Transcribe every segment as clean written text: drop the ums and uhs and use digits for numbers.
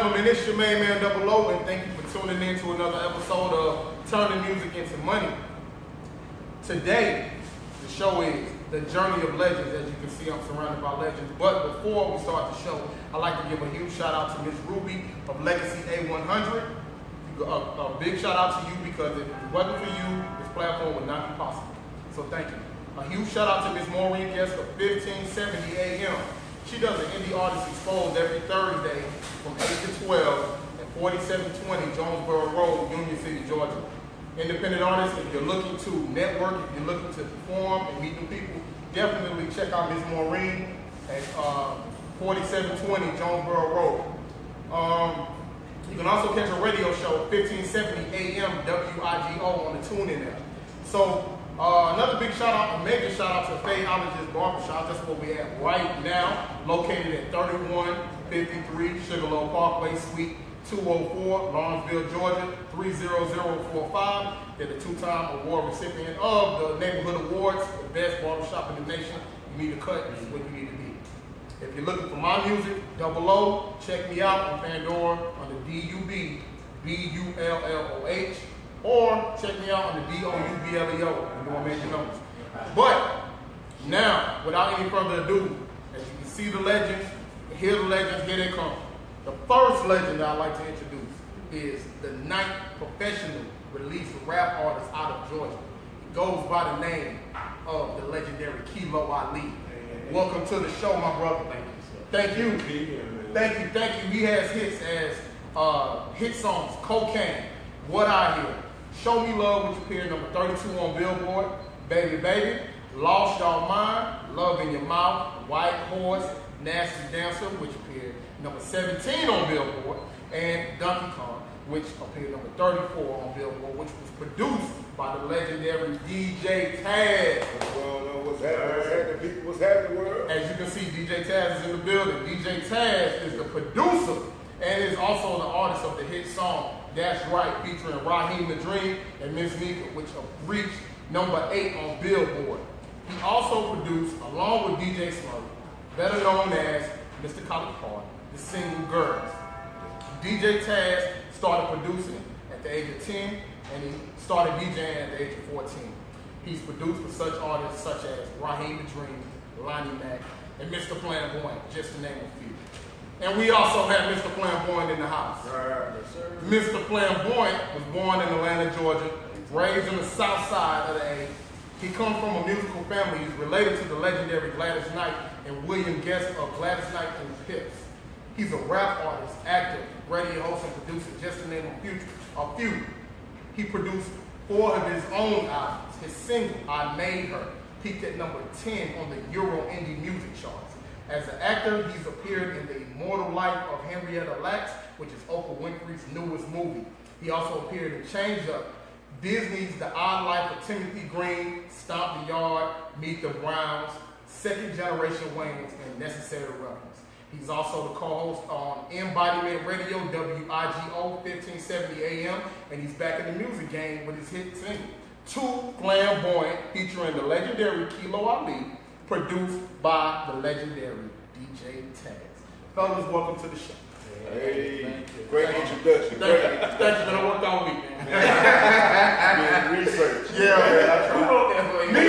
gentlemen, it's your main man, Bulloh, and thank you for tuning in to another episode of Turning Music into Money. Today, the show is the journey of legends. As you can see, I'm surrounded by legends. But before we start the show, I'd like to give a huge shout out to Miss Ruby of Legacy A100. A big shout out to you because if it wasn't for you, this platform would not be possible. So thank you. A huge shout out to Miss Maureen Guest of 1570 AM. She does an indie artist exposed every Thursday from 8 to 12 at 4720 Jonesboro Road, Union City, Georgia. Independent artists, if you're looking to network, if you're looking to perform and meet new people, definitely check out Miss Maureen at 4720 Jonesboro Road. You can also catch a radio show, 1570 AM WIGO on the TuneIn app. So another big shout out, a major shout out to Fadeologist Barber Shop. That's what we have right now, located at 3153 Sugarloaf Parkway, Suite 204, Lawrenceville, Georgia, 30045. They're the two-time award recipient of the Neighborhood Awards, the best barbershop in the nation. You need to cut, this is what you need to be. If you're looking for my music, Bulloh, check me out on Pandora on the DUB, BULLOH, or check me out on the DOUBLEO. I'm doing major numbers. But now, without any further ado, as you can see the legends, hear the legends, here they come. The first legend that I'd like to introduce is the 9th professional released rap artist out of Georgia. He goes by the name of the legendary Kilo Ali. Welcome to the show, my brother. Thank you. Thank you. Thank you. He has hits as hit songs, Cocaine, What I Hear, Show Me Love, which appeared number 32 on Billboard, Baby Baby, Lost Y'all Mind, Love in Your Mouth, White Horse, Nasty Dancer, which appeared number 17 on Billboard, and Donkey Kong, which appeared number 34 on Billboard, which was produced by the legendary DJ Taz. What's happening, world? As you can see, DJ Taz is in the building. DJ Taz is the producer and is also the artist of the hit song That's Right, featuring Raheem the Dream and Miss Nika, which reached number 8 on Billboard. He also produced, along with DJ Smurf, better known as Mr. College Park, the single Girls. DJ Taz started producing at the age of 10, and he started DJing at the age of 14. He's produced for such artists such as Raheem the Dream, Lonnie Mac, and Mr. Flamboyant, just to name a few. And we also have Mr. Flamboyant in the house. Yes, sir. Mr. Flamboyant was born in Atlanta, Georgia, raised on the south side of the A. He comes from a musical family. He's related to the legendary Gladys Knight and William Guest of Gladys Knight and Pips. He's a rap artist, actor, radio host, and producer, just to name a few. He produced 4 of his own albums. His single, I Made Her, peaked at number 10 on the Euro Indie Music charts. As an actor, he's appeared in The Immortal Life of Henrietta Lacks, which is Oprah Winfrey's newest movie. He also appeared in Change Up, Disney's The Odd Life of Timothy Green, Stomp the Yard, Meet the Browns, Second Generation Wayans, and Necessary Roughness. He's also the co-host on Embodiment Radio, WIGO 1570 AM, and he's back in the music game with his hit single, Too Flamboyant, featuring the legendary Kilo Ali, produced by the legendary DJ Taz. Fellas, welcome to the show. Hey, great introduction. Thank you. That worked all week, man. Research. Yeah, man. Who wrote that for you? Me.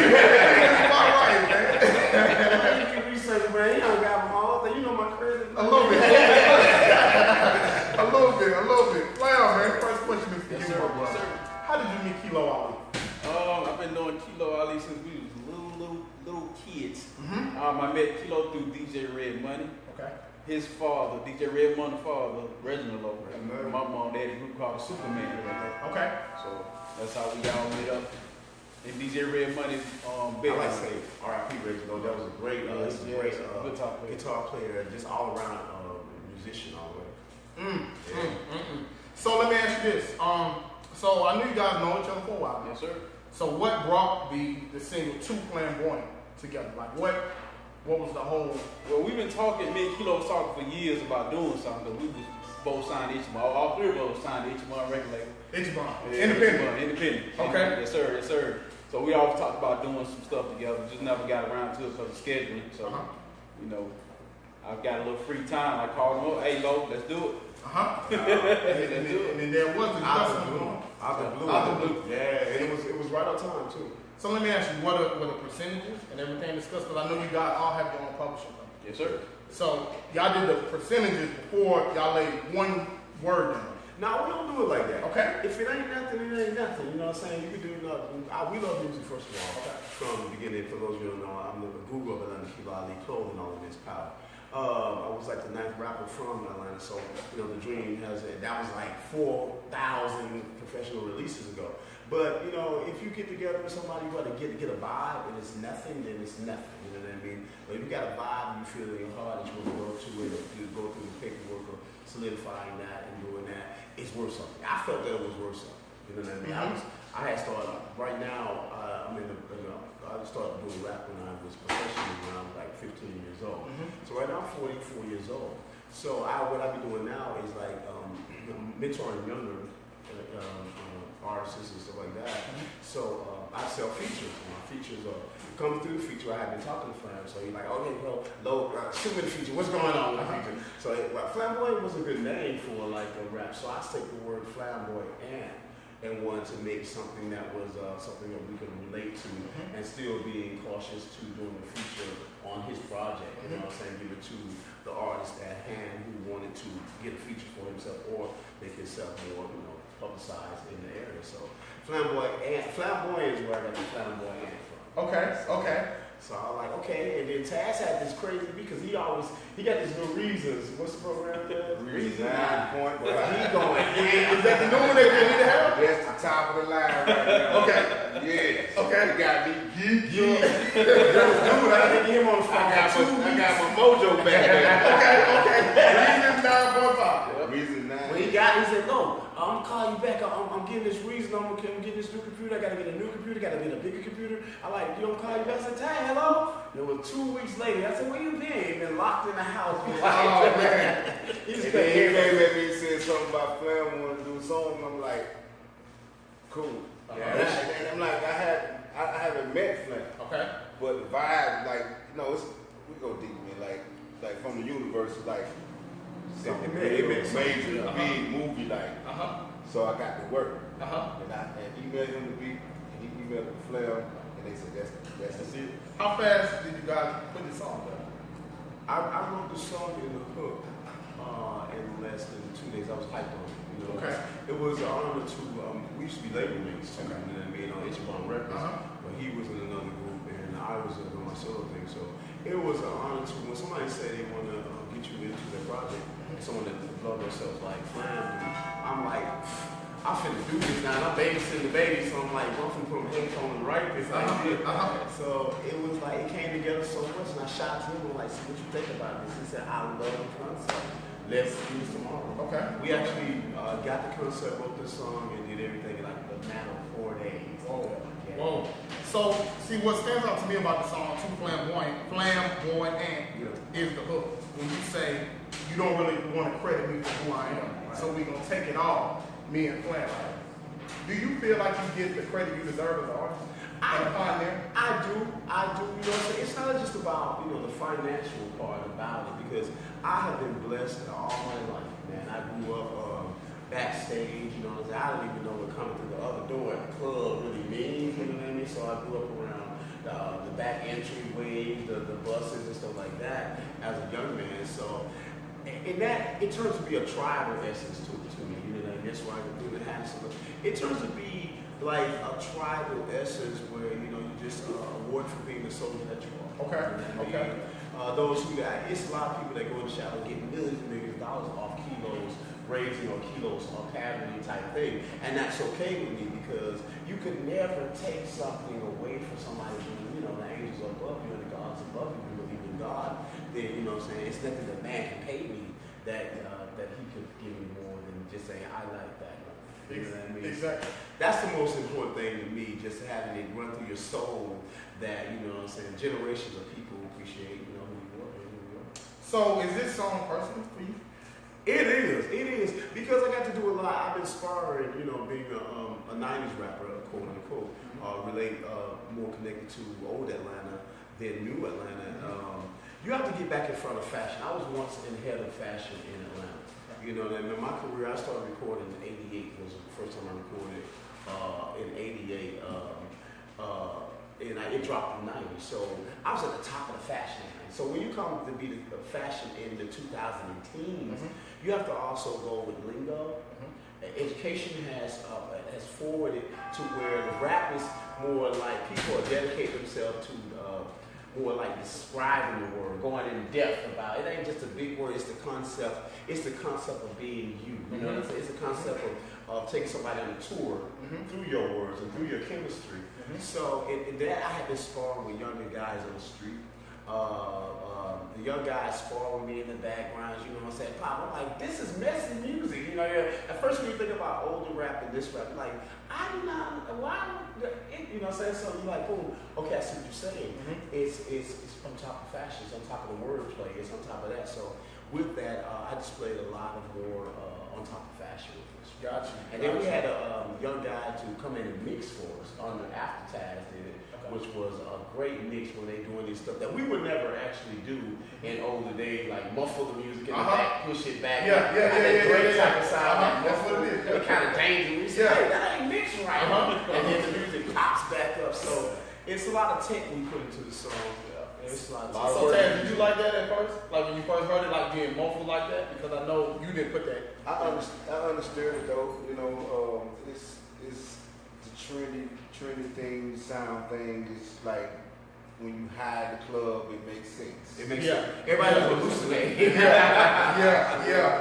All right, man. You can research, man. You don't got them all. You know my crazy. A little bit. a little bit. Wow, man. First question is for you, my brother. How did you meet Kilo Ali? I've been knowing Kilo Ali since we was little kids. Mm-hmm. I met Kilo through DJ Red Money. Okay. His father, DJ Red Money's father, Reginald Lowe. My mom, daddy group called Superman. Okay. So that's how we all met up. And DJ Red Money's big. I like to say R.I.P. Reginald. That was a great, great guitar player, just all around musician all the way. So let me ask you this. So I knew you guys know each other for a while. Yes, sir. So what brought the single Too Flamboyant together? Like what was the whole? Well, we've been talking. Me and Kilo was talking for years about doing something. Cause we was both signed to Ichiban. All 3 of us signed to Ichiban record label. Ichiban. Yeah, Independent. Okay. Yes, sir. So we always talked about doing some stuff together. Just never got around to it because of scheduling. So, you know, I I've got a little free time. I called him up, hey, Lo, let's do it. And then there was a Out the blue. Yeah, and it was right on time too. So let me ask you, what are the percentages and everything discussed? Because I know you guys all have your own publishing company. Yes, sir. So y'all did the percentages before y'all laid one word down. No, we don't do it like that. Okay. If it ain't nothing, it ain't nothing. You know what I'm saying? You can do nothing. We love music, first of all. Okay. From the beginning, for those of you who don't know, I'm the guru of Atlanta, Kilo Ali, clothing all of this power. I was like the 9th rapper from Atlanta, so you know the dream has it. That was like 4,000 professional releases ago. But you know, if you get together with somebody, you got to get a vibe, and it's nothing, then it's nothing. You know what I mean? But if you got a vibe, and you feel in your heart that you want to go to it, or go through the paperwork of solidifying that and doing that, it's worth something. I felt that it was worth something. You know what I mean? I had started right now. I started doing rap when I was professional when I was like 15 years old. So right now I'm 44 years old. So what I be doing now is like mentoring younger artists and stuff like that. So I sell features. My features are coming through the feature. I have been talking to Flam, so you're like, okay, well, shoot me the feature. What's going on with the feature? So Flamboyant was a good name for like a rap. So I take the word flamboyant and wanted to make something that was something that we could relate to and still being cautious to doing a feature on his project. You know what I'm saying? Give it to the artist at hand who wanted to get a feature for himself or make himself more, you know, publicized in the area. So flamboyant is where I got the flamboyant from. Okay. So I was like, okay, and then Taz had this crazy because he got these little reasons. What's the program? Reason 9 point. He going in. Is that the new one that you need to have? That's the top of the line right now. Okay. Yes. Okay. You got me geeked. Dude, I hit him on the phone. I got my mojo back there. Reason 9.5. Reason 9. When he said, no, I'm gonna call you back. I'm getting this reason. I'm getting this new computer. I gotta get a new computer. Gotta get a bigger computer. I like, you don't call you back. I said, Ty, hello. It was 2 weeks later. I said, where you been? Been locked in the house. Oh man. He just He couldn't hear came me. at me and said something about Flam wanting to do a song. And I'm like, cool. Yeah. And I'm like, I haven't met Flam. Okay. But the vibe, like, you know, we go deep, man. Like from the universe, like something It major, Uh-huh. big movie, like. So I got to work. And I emailed him the beat, and he emailed the Flam, and they said that's it. How fast did you guys put this song down? I wrote the song in the hook in less than 2 days. I was hyped on it. You know, Okay. It was an honor to. We used to be label mates. You know what I mean? On Ichiban Records, but he was in another group and I was in my solo thing. So it was an honor to when somebody said they want to get you into their project, someone that love themselves like Flam. I'm like, I'm finna do this now. And I'm babysitting the baby, so I'm like, I'm finna put my headphone and write this. So it was like, it came together so much, and I shot to him, I'm like, so what you think about this? He said, I love the concept. Let's do this tomorrow. Okay. We actually got the concept, wrote the song, and did everything in like a matter of 4 days. Whoa. So, see, what stands out to me about the song, Too Flamboyant, is the hook. When you say, you don't really want to credit me for who I am, so we're going to take it all, me and Flam. Do you feel like you get the credit you deserve as an artist? I do. You know, it's not just about, you know, the financial part about it, because I have been blessed all my life, man. I grew up backstage, you know what I'm saying? I didn't even know what coming through the other door at the club really means, you know what I mean? So I grew up around the back entryways, the buses and stuff like that as a young man. So, and that, it turns to be a tribal essence to me, you know what I mean? That's why I can do the hat so much. It turns to be like a tribal essence where, you know, you just award for being the soldier that you are. Okay. You know what I mean? Those who, it's a lot of people that go in the shadow get millions and millions of dollars off kilos, raising or kilos or calorie type thing. And that's okay with me because you could never take something away from somebody who, you know, the angels are above you and the gods above you, you believe in God, then, you know what I'm saying, it's nothing that man can pay me that he could give me more than just saying, I like that. You know what I mean? Exactly. That's the most important thing to me, just having it run through your soul that, you know what I'm saying, generations of people appreciate, you know, who you are and who you are. So is this song personal for you? It is, because I got to do a lot. I've been sparring, you know, being a 90s rapper, quote unquote, relate more connected to old Atlanta than new Atlanta. You have to get back in front of fashion. I was once in the head of fashion in Atlanta. You know, and in my career, I started recording in '88. Was the first time I recorded in '88. And it dropped in '90. So I was at the top of the fashion line. So when you come to be the fashion in the 2010s, you have to also go with lingo. Education has forwarded to where the rap is more like people are dedicating themselves to more like describing the word, going in depth about it. It ain't just a big word, it's the concept. It's the concept of being you. You know what I'm saying? It's the concept of taking somebody on a tour through your words and through your chemistry. So in that I have been sparring with younger guys on the street. The young guys spar with me in the backgrounds, you know what I'm saying? Pop, I'm like, this is messy music. You know, at first when you think about older rap and this rap, you're like, I do not, why, you know what I'm saying? So you're like, boom, okay, I see what you're saying. It's on top of fashion, it's on top of the wordplay, it's on top of that. So with that, I displayed a lot of more on top of fashion with this. Gotcha. And then we had a young guy to come in and mix for us on the After Taz did it. Which was a great mix when they doing this stuff that we would never actually do in older days, like muffle the music in the back, push it back. Great type of sound, muffle it. It kind of dangerous. Hey, that ain't mixed right. And then the music pops back up. So it's a lot of tech we put into the song. It's a lot of so Taz, did you like that at first? Like when you first heard it, like being muffled like that? Because I know you didn't put that. I understood it though. You know, it's the trendy thing, sound thing. It's like when you hide the club, it makes sense. It makes sense. Everybody hallucinate.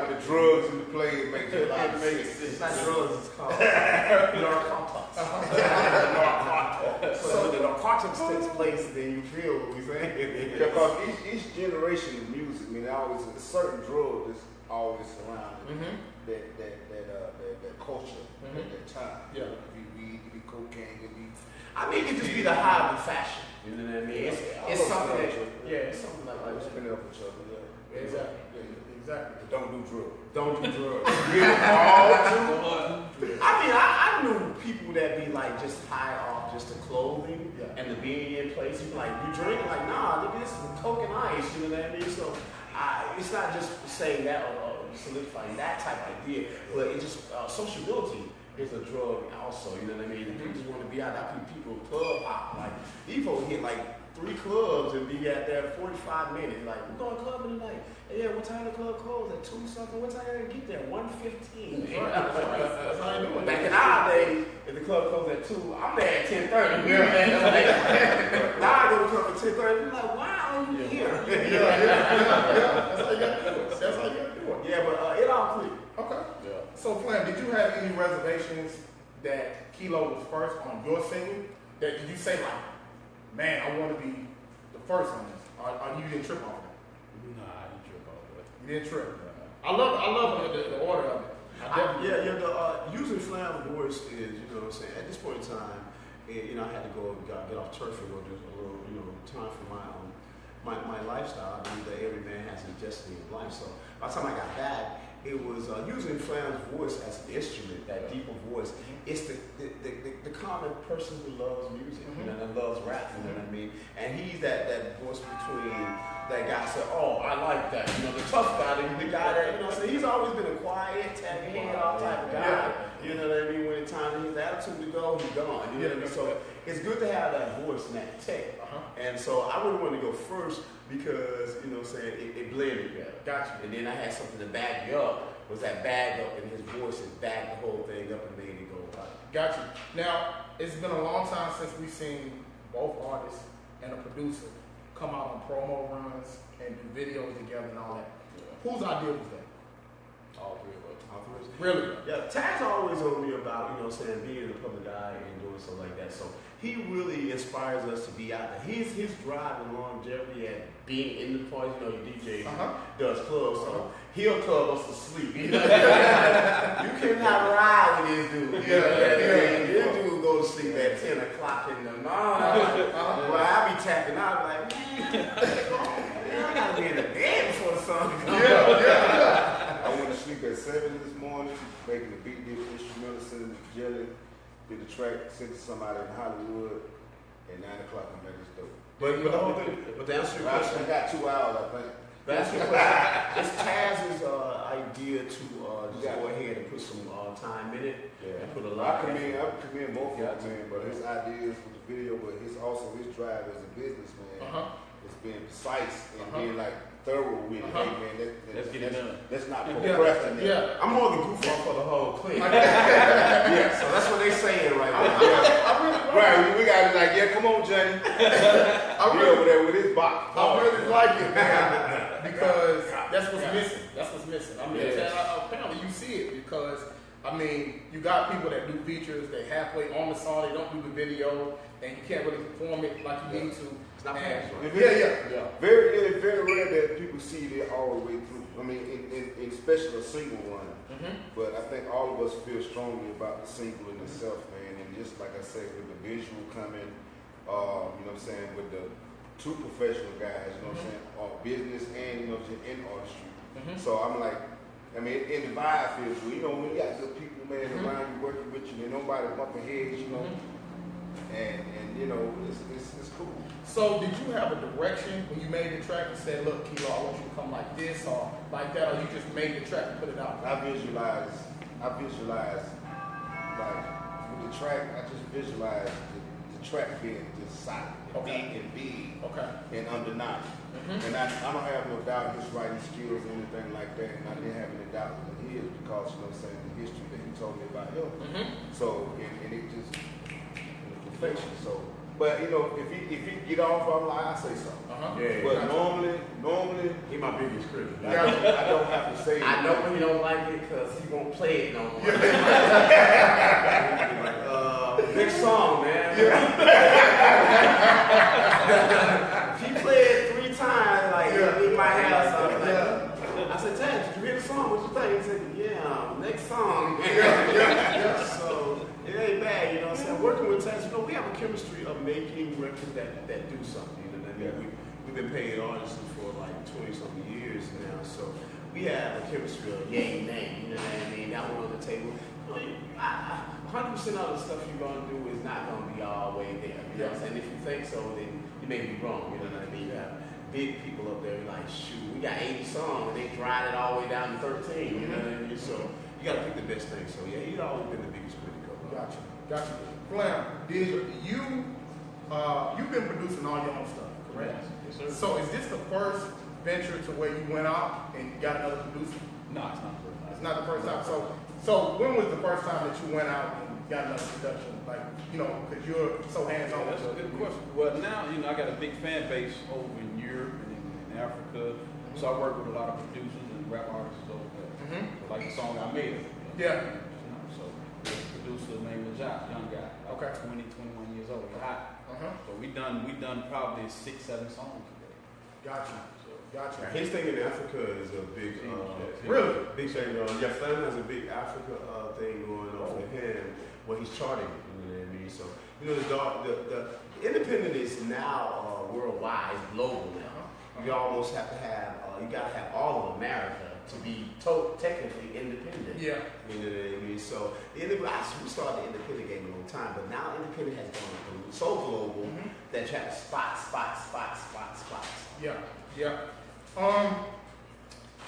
When the drugs in the play, it makes a lot of sense. It's not drugs, it's called narcotics. So the narcotics takes place, then you feel what we're saying. Because each generation of music, I mean, always a certain drug is always surrounding that culture at that time. Yeah. It could be weed, it could be cocaine, it could be. I mean, it could just be the high of the fashion. You know what I mean? It's something that, it's something like we that. spin it up each other, Exactly. Don't do drugs. Don't do drugs. I I mean, I knew people that be like just high off just the clothing and the being in place. You like, you drink? Like, nah, look at this is Coke and ice. You know what I mean? So it's not just saying that or solidifying that type of idea, but it just sociability is a drug also. You know what I mean? People just want to be out there. People club hop. Like these folks hit like 3 clubs and be out there 45 minutes. Like, we're going clubbing tonight. Yeah, what time the club close? At 2 something? What time you get there? 1:15. That's how you do it. Back in our days, if the club closed at 2, I'm there at 10:30. Now I go to the club at 10:30. I'm like, why are you here? That's how you got to do it. That's how you got to do it. Yeah, but it all clear. Okay. Yeah. So, Flam, did you have any reservations that Kilo was first on your single? That did you say like, man, I want to be the first on this, or you didn't trip off of it? Nah, I didn't trip off of it. You didn't trip. I love the order of it. Using Flam's voice is, you know what I'm saying, at this point in time, I had to get off turf and go do a little, time for my lifestyle. I believe that every man has his destiny in life. So by the time I got back, it was using Flam's voice as an instrument, that deeper voice. It's the common person who loves music, and loves rap, you know what I mean? And he's that voice between that guy said, oh, I like that. The tough guy, the guy that, so he's always been a quiet, tagging head off type of guy. You know what I mean? When it's time for his attitude to go, he's gone. You know what I mean? So it's good to have that voice and that tech. And so I wouldn't want to go first because, it blended. Gotcha. And then I had something to back you up. Was that bag up, and his voice has backed the whole thing up and made it go right. Gotcha. Now, it's been a long time since we've seen both artists and a producer come out on promo runs and do videos together and all that. Whose idea was that? All 3 of us. Really? Yeah, Taz always told me about, being in the public eye and doing stuff like that. So he really inspires us to be out there. His drive and longevity at being in the place, your DJ does clubs, so he'll club us to sleep. You cannot ride with this dude. This dude go to sleep at 10 o'clock in the morning. Well, I be tapping out like, man, I gotta be in the bed before the sun comes up. I went to sleep at 7 this morning, making the beat, did the instrumental, sending the jelly, did the track, sent to somebody in Hollywood. At 9 o'clock, I'm at this dope. But the whole thing, but to answer your question, I got 2 hours, I think. to answer your question, it's Taz's idea to just go ahead and put some time in it and put a lot. I commend both of them, man. But his ideas with the video, but his drive as a businessman, it's being precise and being like thorough with it. Hey, man, Let's get it done. Let's not procrastinate. Yeah. I'm more the goof off for the whole clip. Yeah, so that's what they saying right now. Right, we got it like, yeah, come on, Johnny. I'm over there with his box. I really like it, man, because that's what's missing. That's what's missing. I mean, apparently you see it because, I mean, you got people that do features, they halfway on the song, they don't do the video, and you can't really perform it like you need to. It's not fast, right? Yeah. Very rare that people see it all the way through. I mean, in especially a single run. But I think all of us feel strongly about the single in itself, man. And just like I said, with the visual coming, you know what I'm saying, with the 2 professional guys, you know what I'm saying, on business and, you know, just in artistry. So I'm like, I mean, in the vibe feels good. You know, when you got good people, man, around you working with you, and nobody bumping heads, you know. And you know, it's cool. So did you have a direction when you made the track and said, look, Kilo, I want you to come like this or like that, or you just made the track and put it out? I visualize like with the track, I just visualize the track being just solid and big and undeniable. And I don't have no doubt in his writing skills or anything like that, and I didn't have any doubt in his because, you know what I'm saying, the history that he told me about him. So, and it just, perfection. So, but you know, if he get off, I'm like, I say something. Yeah, But normally, he my biggest critic. I don't have to say. I know when he don't like it because he won't play it no more. Next song, man. If he play it 3 times, like in my house, I said, Taz, did you hear the song? What you think? He said, yeah, next song. So it ain't bad, you know what I'm saying? Working with Taz, you know, we have a chemistry of making records that do something. You know what I mean? We've been paying artists for like 20-something years now, so we have a chemistry of yay and nay. You know what I mean? That one on the table. 100% of the stuff you're gonna do is not gonna be all the way there. You know what I'm saying? If you think so, then you may be wrong. You know what I mean? You have big people up there like, shoot, we got 80 songs and they dried it all the way down to 13. You know what I mean? So you gotta pick the best thing. So yeah, he's always been the biggest critic of it. Gotcha. Flam, you've been producing all your own stuff, correct? Yes, sir. So is this the first venture to where you went out and got another producer? No, it's not the first time. It's not the first time. So when was the first time that you went out and got another production? Like, you know, because you're so hands-on. That's a good question. Well, now, you know, I got a big fan base over in Europe and in Africa. So I work with a lot of producers and rap artists over there. Like the song I made. Yeah. You know, so the producer named Lajah, young guy. Okay. 20, 21 years old. He's hot. So we done probably 6-7 songs today. Gotcha. His thing in Africa is a big, really big thing. Yeah, Flam has a big Africa thing going on for him when he's charting. You know what I mean? So you know the independent is now worldwide, it's global now. You almost have to have you gotta have all of America to be technically independent. Yeah. You know what I mean? So we started the independent game a long time, but now independent has gone so global that you have to spot. Yeah.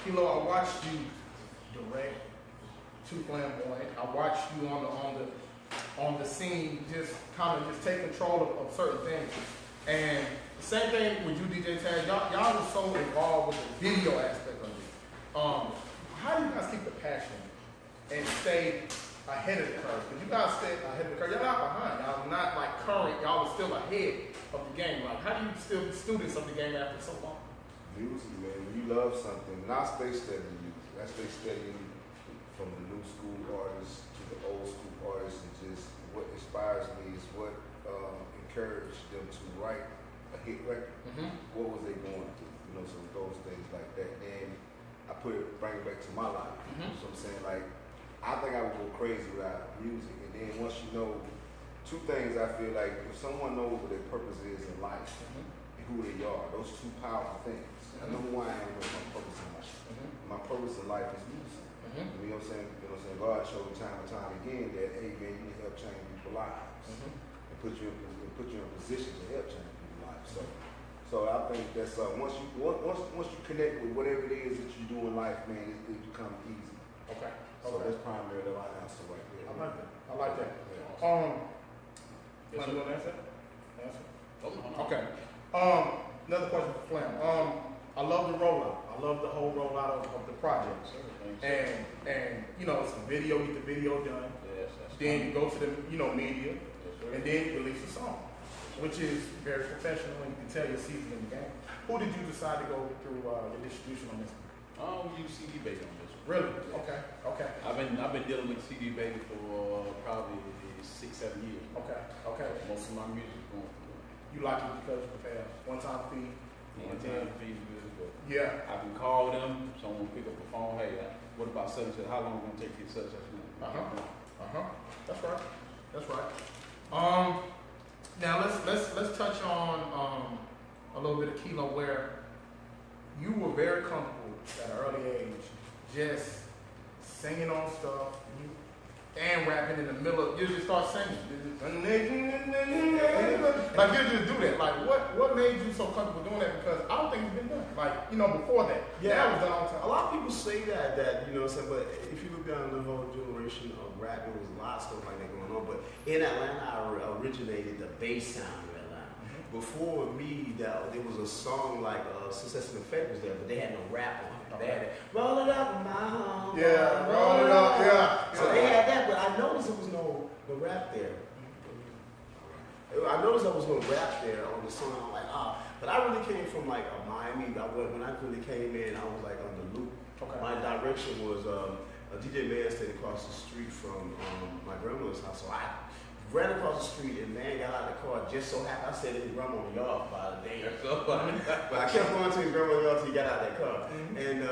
Kilo, I watched you direct to Flamboyant. I watched you on the scene, just kind of just take control of certain things. And the same thing with you, DJ Taz. Y'all were so involved with the video aspect of it. How do you guys keep the passion and stay ahead of the curve? Because you guys stay ahead of the curve. Y'all not behind. Y'all not like current. Y'all are still ahead of the game. Like, how do you still be students of the game after so long? Music, man. When you love something, and I stay studying music. I stay studying from the new school artists to the old school artists, and just what inspires me is what encouraged them to write a hit record. What was they going through? You know, some those things like that. And I bring it back to my life. So I'm saying, like, I think I would go crazy without music. And then once you know 2 things, I feel like if someone knows what their purpose is in life and who they are, those 2 powerful things. I know who I am and my purpose in life. My purpose in life is music. You know what I'm saying? You know what I'm saying? God showed time and time again that, hey man, you need to help change people's lives and put you in a position to help change people's life. So I think that's once you connect with whatever it is that you do in life, man, it becomes easy. Okay. So that's primarily my answer right there. I like that. I like that. Yes, You want to answer? Oh, no. Okay. Another question for Flam. I love the rollout. I love the whole rollout of the project. And you know, it's a video, get the video done. Yes, that's Then you go to the media, Yes, sir. and then you release a song, which is very professional, and you can tell your season in the game. Who did you decide to go through the distribution on this? We use CD Baby on this one. Really? Okay. Okay. I've been dealing with CD Baby for probably 6-7 years. Okay. Okay. Most of my music is going through it. You like it because you pay a one-time fee. One time fee is good as well. Yeah. I can call them, someone pick up the phone, hey, what about such and such? How long is it gonna take to get such and such? That's right. That's right. Now let's touch on a little bit of Kilo, where you were very comfortable at an early age, just singing on stuff and rapping in the middle of, you just start singing. Like you just do that. Like what made you so comfortable doing that? Because I don't think it's been done. Like, before that. Yeah. That was done all the time. A lot of people say that you know what I'm saying, but if you look down the whole generation of rap, there was a lot of stuff like that going on. But in Atlanta, I originated the bass sound of Atlanta. Before me, there was a song like Success and Effect was there, but they had no rap on it. They had it, roll it up in my home. Yeah, roll it up, yeah. So they had that, but I noticed there was no rap there. I noticed there was no rap there on the song. I'm like, but I really came from like Miami. When I really came in, I was like on the loop. Okay. My direction was a DJ man stayed across the street from my grandmother's house. So I ran across the street and man got out of the car. Just so happened I stayed at his grandma's yard by the day or so. But I kept going to his grandma's yard till he got out of that car. And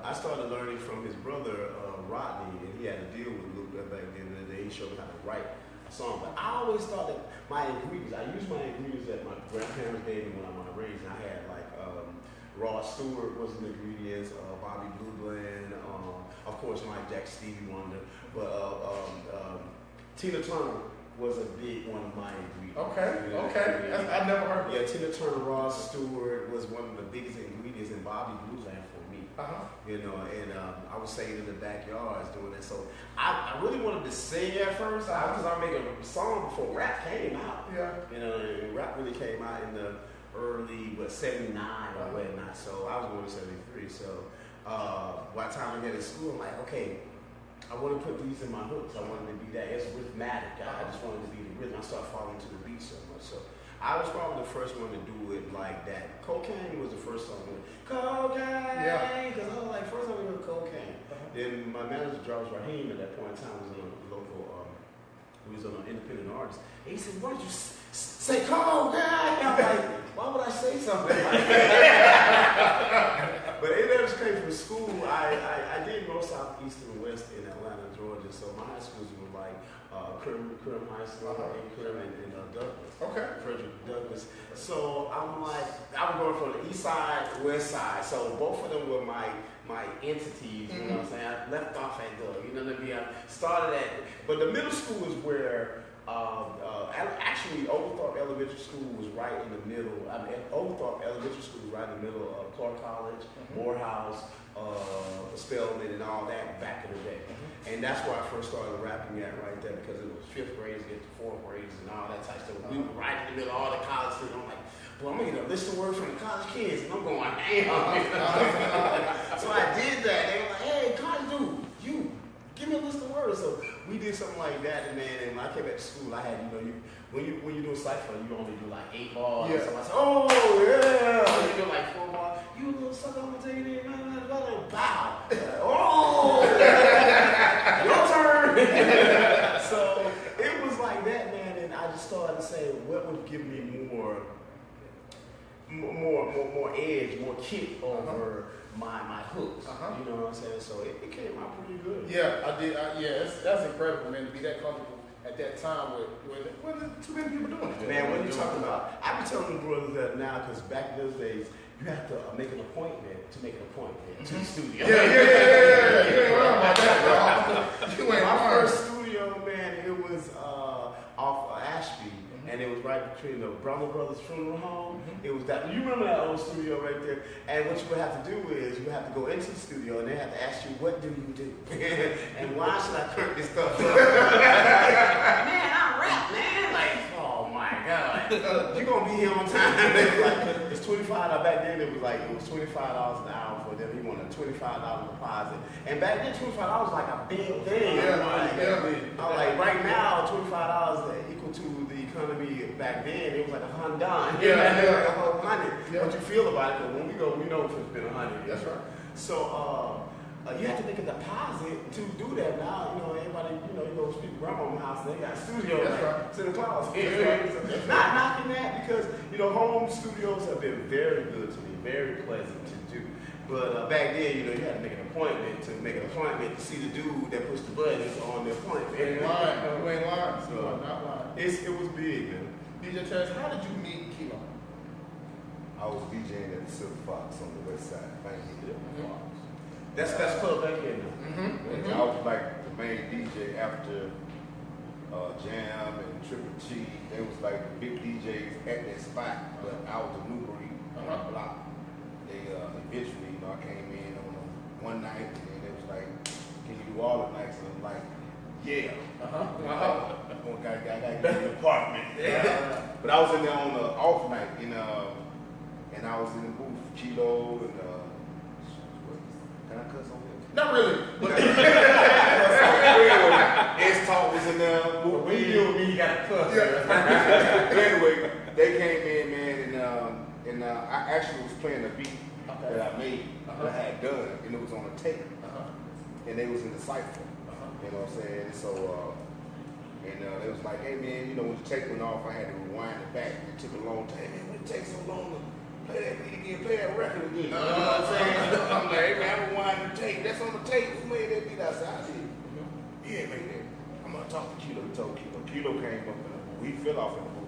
I started learning from his brother Rodney, and he had a deal with Luke back then. And he showed me how to write a song. But I always thought that my ingredients, I used my ingredients that my grandparents gave me when I was raised. And I had like Ross Stewart was the ingredients, Bobby Blue Blend, of course Mike Jack, Stevie Wonder, but Tina Turner was a big one of my ingredients. Okay. I never heard of it. Yeah, Tina Turner, Ross Stewart was one of the biggest ingredients in Bobby Blue Blend for me. And I was singing in the backyards doing that. So I really wanted to sing at first because I was making a song before rap came out. Yeah. And rap really came out in the early, 79 or whatnot. So I was born in 73. So by the time I got to school, I'm like, okay, I want to put these in my hooks. I wanted to be that. It's rhythmic. I just wanted to be the rhythm. I started falling to the beat so much. So I was probably the first one to do it like that. Cocaine was the first song. Cocaine! Yeah. Because I was like, first time I heard cocaine. Then my manager, Jarvis Raheem, at that point in time, was on a local, he was an independent artist. And he said, why don't you say cocaine? I'm like, why would I say something like that? But it just came from school. I did go south, east, and west in Atlanta, Georgia. So my high schools were like Crim High School, Crim, and Douglas. Okay. Frederick Douglas. So I'm like, I was going from the east side, west side. So both of them were my entities, you know what I'm saying? I left off at you know what I mean? I started at, but the middle school is where, actually Overthorpe Elementary School was right in the middle. Overthorpe Elementary School was right in the middle of Clark College, Morehouse, Spelman, and all that back in the day. And that's where I first started rapping at right there, because it was 5th grade to get to 4th grades and all that type of stuff. We were right in the middle of all the college students. I'm like, well, I'm getting a list of words from the college kids, and I'm going, so I did that. They were like, hey, college dude, you give me a list of words. So we did something like that, and then when I came back to school, I had, when you do a cypher, you only do like 8 bars. Yeah. So I said, oh yeah. When you do like 4 bars, you little sucker, I'm gonna tell you that. Bow. Oh, your turn. So it was like that, man, and I just started to say, what would give me more edge, more kick over my hooks. You know what I'm saying? So it came out pretty good. Yeah, I did. That's incredible, man, to be that comfortable at that time with too many people doing it. Man, what are you talking about? I be telling the brothers that now, because back in those days, you have to make an appointment to make an appointment to the studio. Yeah. You ain't worried about that, bro. My first studio, man, it was off Ashby, and it was right right between the Brothers Funeral Home. It was that. You remember that old studio right there? And what you would have to do is you would have to go into the studio and they have to ask you, what do you do? And why should I crank this stuff up? Man, I rap, man. Like, oh my God. You gonna be here on time. Like, it's $25. Back then it was $25 an hour for them. He wanted a $25 deposit. And back then $25 was like a big thing. I was like, right now $25 equal to the economy back then. It was like $100. Like a whole $100. What you feel about it? But when we go, we know if it's been $100. That's right. So you have to make a deposit to do that now. You know, everybody, you go to people's grandma's house, they got studios. That's right. To the closet. That's Not knocking that because, home studios have been very good to me, very pleasant to do. But back then, you had to make an appointment to see the dude that pushed the buttons on the appointment. You ain't lying. You ain't lying. So, You are not lying. it was big, man. DJ Taz, how did you meet Kilo? I was DJing at the Silver Fox on the west side. Thank you. That's club back here now. And I was like the main DJ after Jam and Triple G. They was like the big DJs at that spot, but I was the new breed on the block. They eventually, I came in on one night and it was like, can you do all the nights? And I'm like, yeah. I gotta get an apartment. But I was in there on the off night, and I was in the booth, Kilo and can I cuss on this? Not really. But S-Talk was in there. When you deal with me, you got to cuss. But anyway, they came in, man, and I actually was playing a beat that I made, that I had done, and it was on a tape, and they was in the cypher. You know what I'm saying? So, it was like, hey man, when the tape went off, I had to rewind it back. It took a long time. Hey man, it takes so long to play that beat again, play that record again. You know what I'm saying? I'm like, hey man, I rewind the tape. That's on the tape. Who made that beat? I said, I did. He ain't made that. I'm gonna talk to Kilo. He told Kilo. Kilo came up in the booth. He fell off in the booth.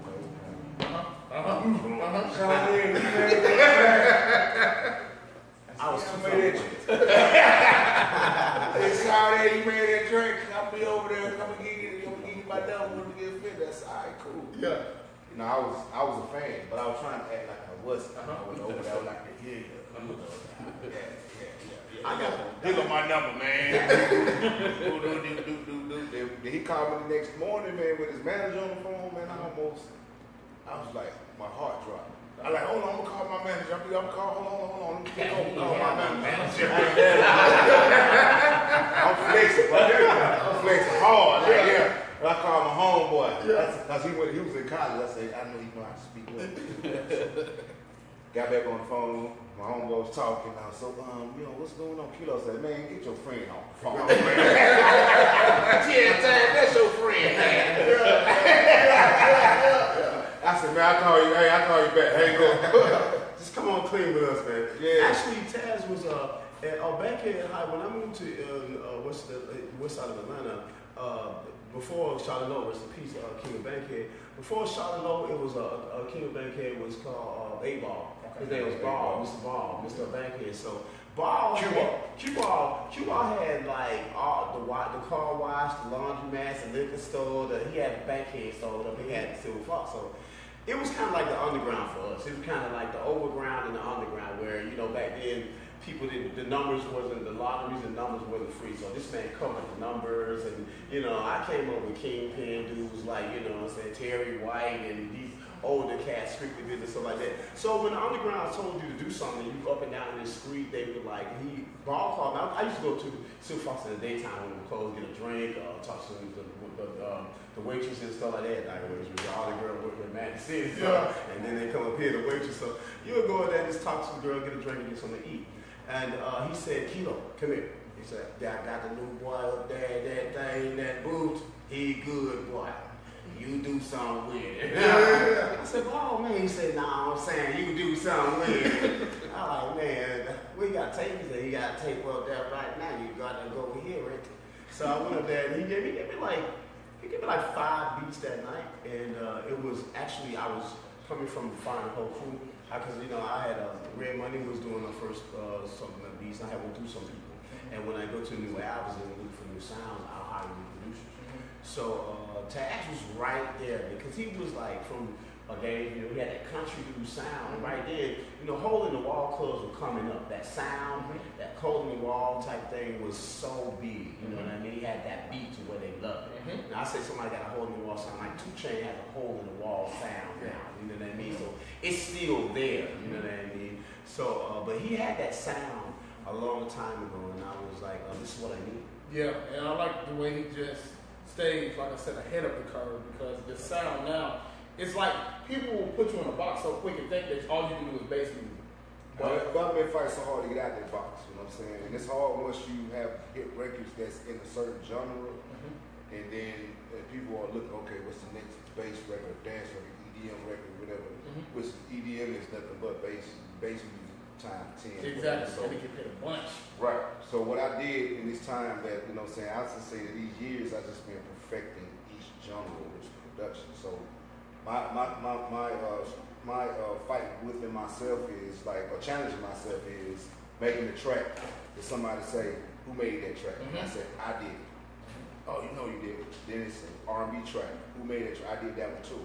I was too Hey, Saudi, you made that drink. I'll be over there. I'm gonna give you my number when we get fit. That's all right, cool. yeah. I was a fan, but I was trying to act like I wasn't. I went over there like, yeah. I got here go my number, man. Then he called me the next morning, man, with his manager on the phone, man. I was like, my heart dropped. I like, hold on, I'm gonna call my manager. I'm gonna call, hold on. I'm call my manager. I'm flexing, right there. I'm flexing hard, right there. And I called my homeboy. Because he was in college. I said, I know he know how to speak well. Got back on the phone. My homeboy was talking. I was so, what's going on? Kilo said, man, get your friend on the phone. That's your friend, I said, man, I'll call you back. Hey, go. Just come on clean with us, man. Yeah. Actually, Taz was back here in high when I moved to west side of Atlanta. Before Sugarloaf, rest in peace, King of Bankhead. Before Sugarloaf, it was King of Bankhead was called A-Ball. His name was Ball, Mr. Ball, Mr. Bankhead. So Ball, Q-Ball had like all the car wash, the laundromats, the liquor store. He had Bankhead sold up. He had Silver Fox. So it was kind of like the underground for us. It was kind of like the overground and the underground, where back then people didn't, the lotteries and numbers wasn't free. So this man covered the numbers, and I came up with Kingpin dudes like Terry White and these older cats, strictly business, stuff like that. So when the underground told you to do something, you go up and down in the street, they were like, Ball called me. I used to go to Silver Fox in the daytime when we were closed, get a drink, talk to the waitress and stuff like that. Like all the girl working in Magic City, and then they come up here, the waitress. So you would go in there and just talk to the girl, get a drink, and get something to eat. And he said, Kilo, come here. He said, I got the new boy up there, that thing, that boot. He good, boy. You do something with it. I said, oh man. He said, nah, I'm saying you do something with it. I'm like, man, we got tape. He said, you got a tape up there right now. You got to go over here, right? So I went up there and he gave me like 5 beats that night. And it was actually, I was coming from Fine Whole Crew. Because, I had Red Money was doing the first something of beats. I had went through some people. And when I go to new albums and look for new sounds, I'll hire new producers. So Taz was right there because he was like from game. You know, he had that country dude sound. And right then, you know, hole in the wall clubs were coming up. That sound, that hole in the wall type thing was so big. You know what I mean? He had that beat to where they loved it. Now I say somebody got a hole in the wall sound, like 2 Chainz has a hole in the wall sound now. You know what I mean? So it's still there. You know what I mean? So, but he had that sound a long time ago, and I was like, this is what I need. Yeah, and I like the way he just stays, like I said, ahead of the curve, because the sound now, it's like people will put you in a box so quick and think that all you can do is bass music. But I've fight so hard to get out that box, you know what I'm saying? And it's hard once you have hit records that's in a certain genre, and then people are looking, okay, what's the next bass record, dance record, EDM record, whatever. Which EDM is nothing but bass music time 10. Exactly, So they get paid a bunch. right. So what I did in this time that, you know what I'm saying, I just say that these years I just been perfecting each genre of this production. So my fight within myself is like, or challenging myself is making a track that somebody say, who made that track? And I said, I did it. Oh, you know you did it. Then it's an R&B track. Who made that track? I did that one too.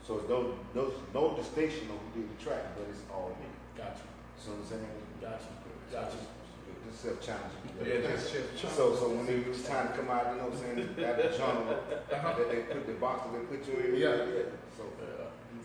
So it's no distinction on who did the track, but it's all me. Gotcha. So I'm saying, Gotcha. just self-challenging. Yeah, So when it was time to come out, you know what I'm saying, at the genre, that they put the box that they put you in. So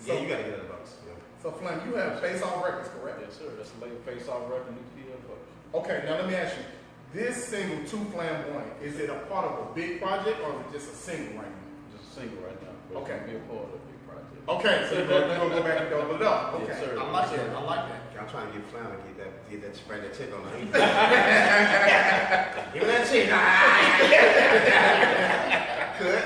You gotta get out of the box. So Flam, you have Face Off Records, correct? Yes, sir. That's a label Face Off record, new to be published. Okay, now let me ask you, this single, Too Flamboyant, is it a part of a big project or is it just a single right now? Just a single right now. But Okay. It's gonna be a part of a big project. Okay, so you're gonna go back and double it up. Okay, Yes, sir. I like that. I like that. I'm trying to get Flam to get that spread that check on him. Give me that check. Cut that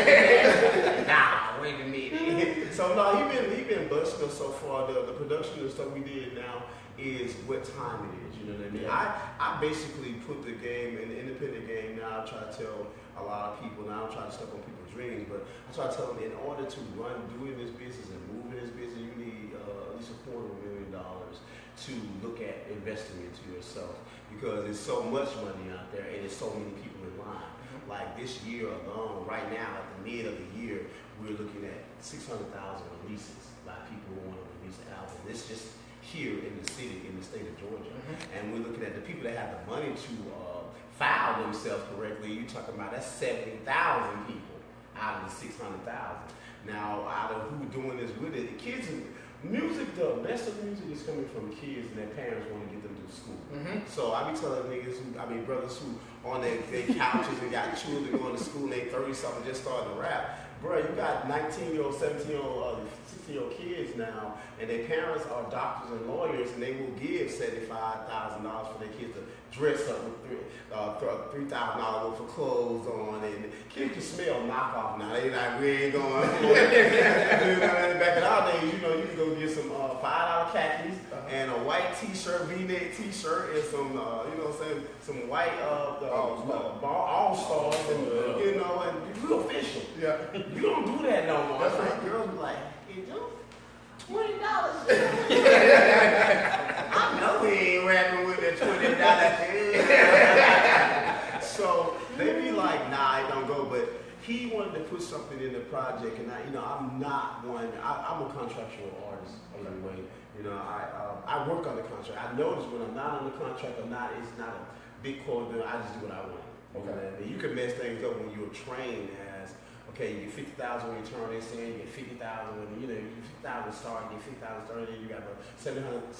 thing. Nah, wait a minute. So no, he been busting us so far. The production and stuff we did now is what time it is. You know what I mean? I basically put the game in the independent game now. I try to tell a lot of people now. I'm trying to step on people's dreams, but I try to tell them in order to do in this business and move in this business, you need at least $250,000 to look at investing into yourself, because there's so much money out there and there's so many people in line. Like this year alone, right now at the mid of the year, we're looking at 600,000 releases by people who want to release an album. This just here in the city, in the state of Georgia. And we're looking at the people that have the money to file themselves correctly. You're talking about that's 70,000 people out of the 600,000. Now, out of who doing this with it, the kids, music, the best of music is coming from kids and their parents want to get them to school. So I be telling niggas brothers who on their couches and got children going to school and they 30-something just starting to rap. Bro, you got 19-year-old, 17-year-old, 16-year-old kids now, and their parents are doctors and lawyers, and they will give $75,000 for their kids to dress up with $3,000 worth of clothes on, and kids can smell knockoff now. They like, we ain't going. Back in our days, you know, you can go get some $5 khakis and a white T-shirt, V-neck T-shirt, and some, you know what I'm saying, some white all-stars, and you know, and real official. Yeah. You don't do that no more. That's right. Girls be like, hey, Joe, $20. I know he ain't rapping with that $20. So they be like, nah, it don't go. But he wanted to put something in the project, and I'm not one. I'm a contractual artist anyway. You know, I work on the contract. I notice when I'm not on the contract, it's not a big quote. I just do what I want. Okay. You can mess things up when you're trained as, okay, you get 50,000 when you turn this in, you get 50,000 when you get 50,000 start, you get 50,000 start, and you got a $750,000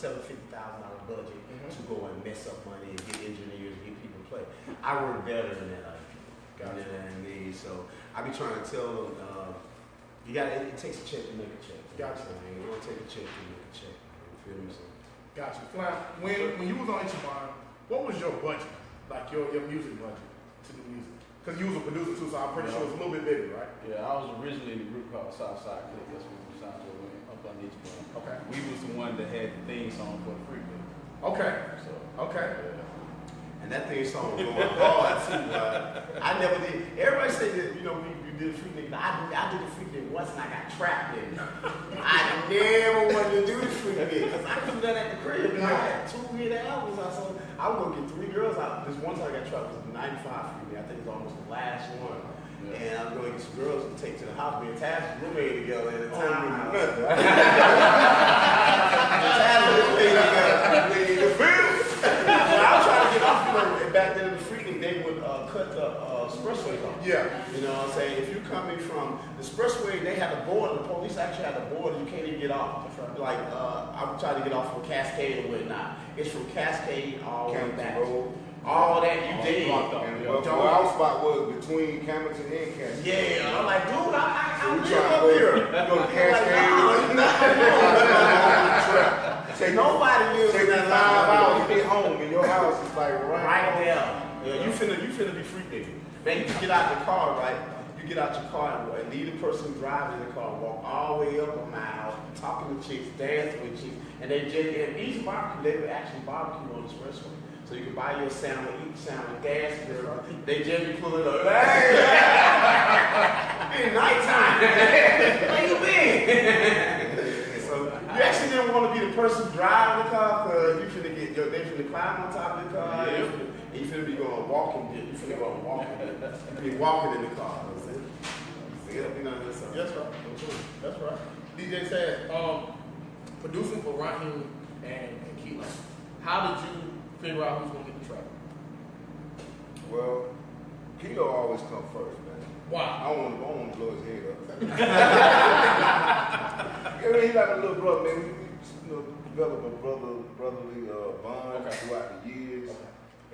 budget to go and mess up money and get engineers and get people to play. I work better than that other people. Gotcha. You know what I mean? So I be trying to tell them, it takes a check to make a check. Gotcha. You don't take a check to make a check. You feel me? So, Gotcha. Flam, when you was on Ichiban, what was your budget? Like your music budget to do music? Because you was a producer too, so I'm pretty sure it was a little bit bigger, right? Yeah, I was originally in a group called Southside Click. That's what we signed to up on each one. Okay. We was the one that had the theme song for the free bit. Okay. So, okay. Yeah. and that thing song was going hard too. I never did. Everybody say that, you know, we did a free nigga. I did a free nigga once and I got trapped in it. I never wanted to do the free nigga because I couldn't do that at the crib. And I had 2 hit albums. I was going to get 3 girls out. This one time I got trapped was 95 free nigga. I think it was almost the last one. Yeah. And go get some girls to take to the house. Me and Taz was roommating together at the time. Nothing. Taz was roommating together. I was trying to get off, and back then in the freaking, they would cut the expressway off. Yeah. You know what I'm saying? If you're coming from the expressway, they had a board. The police actually had a board. You can't even get off. Like, I'm trying to get off from Cascade or whatnot. It's from Cascade all the way back. All that you did. And where our spot was between Camden and Cascade. Yeah, I'm like, dude, I We live trying up to here. go to Cascade. Say nobody lives in that 5 hours to get home, and your house is like right there. Yeah, you finna be free nigga. Man, you can get out the car, right? You get out your car and leave the person driving the car, walk all the way up a mile, talking to chicks, dancing with chicks, and they just in each barbecue, they would actually barbecue on the expressway. So you can buy your sandwich, eat sandwich, gas, they just be pulling up. Hey, it's nighttime. Where you been? So you actually didn't want to be the person driving the car because they finna climb on top of the car. And you finna be going walking. You finna go walking. You be walking in the car. That's right. That's right. DJ Taz, producing for Raheem and Kilo. How did you figure out who's gonna get the track? Well, Kilo always come first, man. Why? I don't want to blow his head up. I mean, he's like a little brother, man. We developed a brotherly bond throughout the years.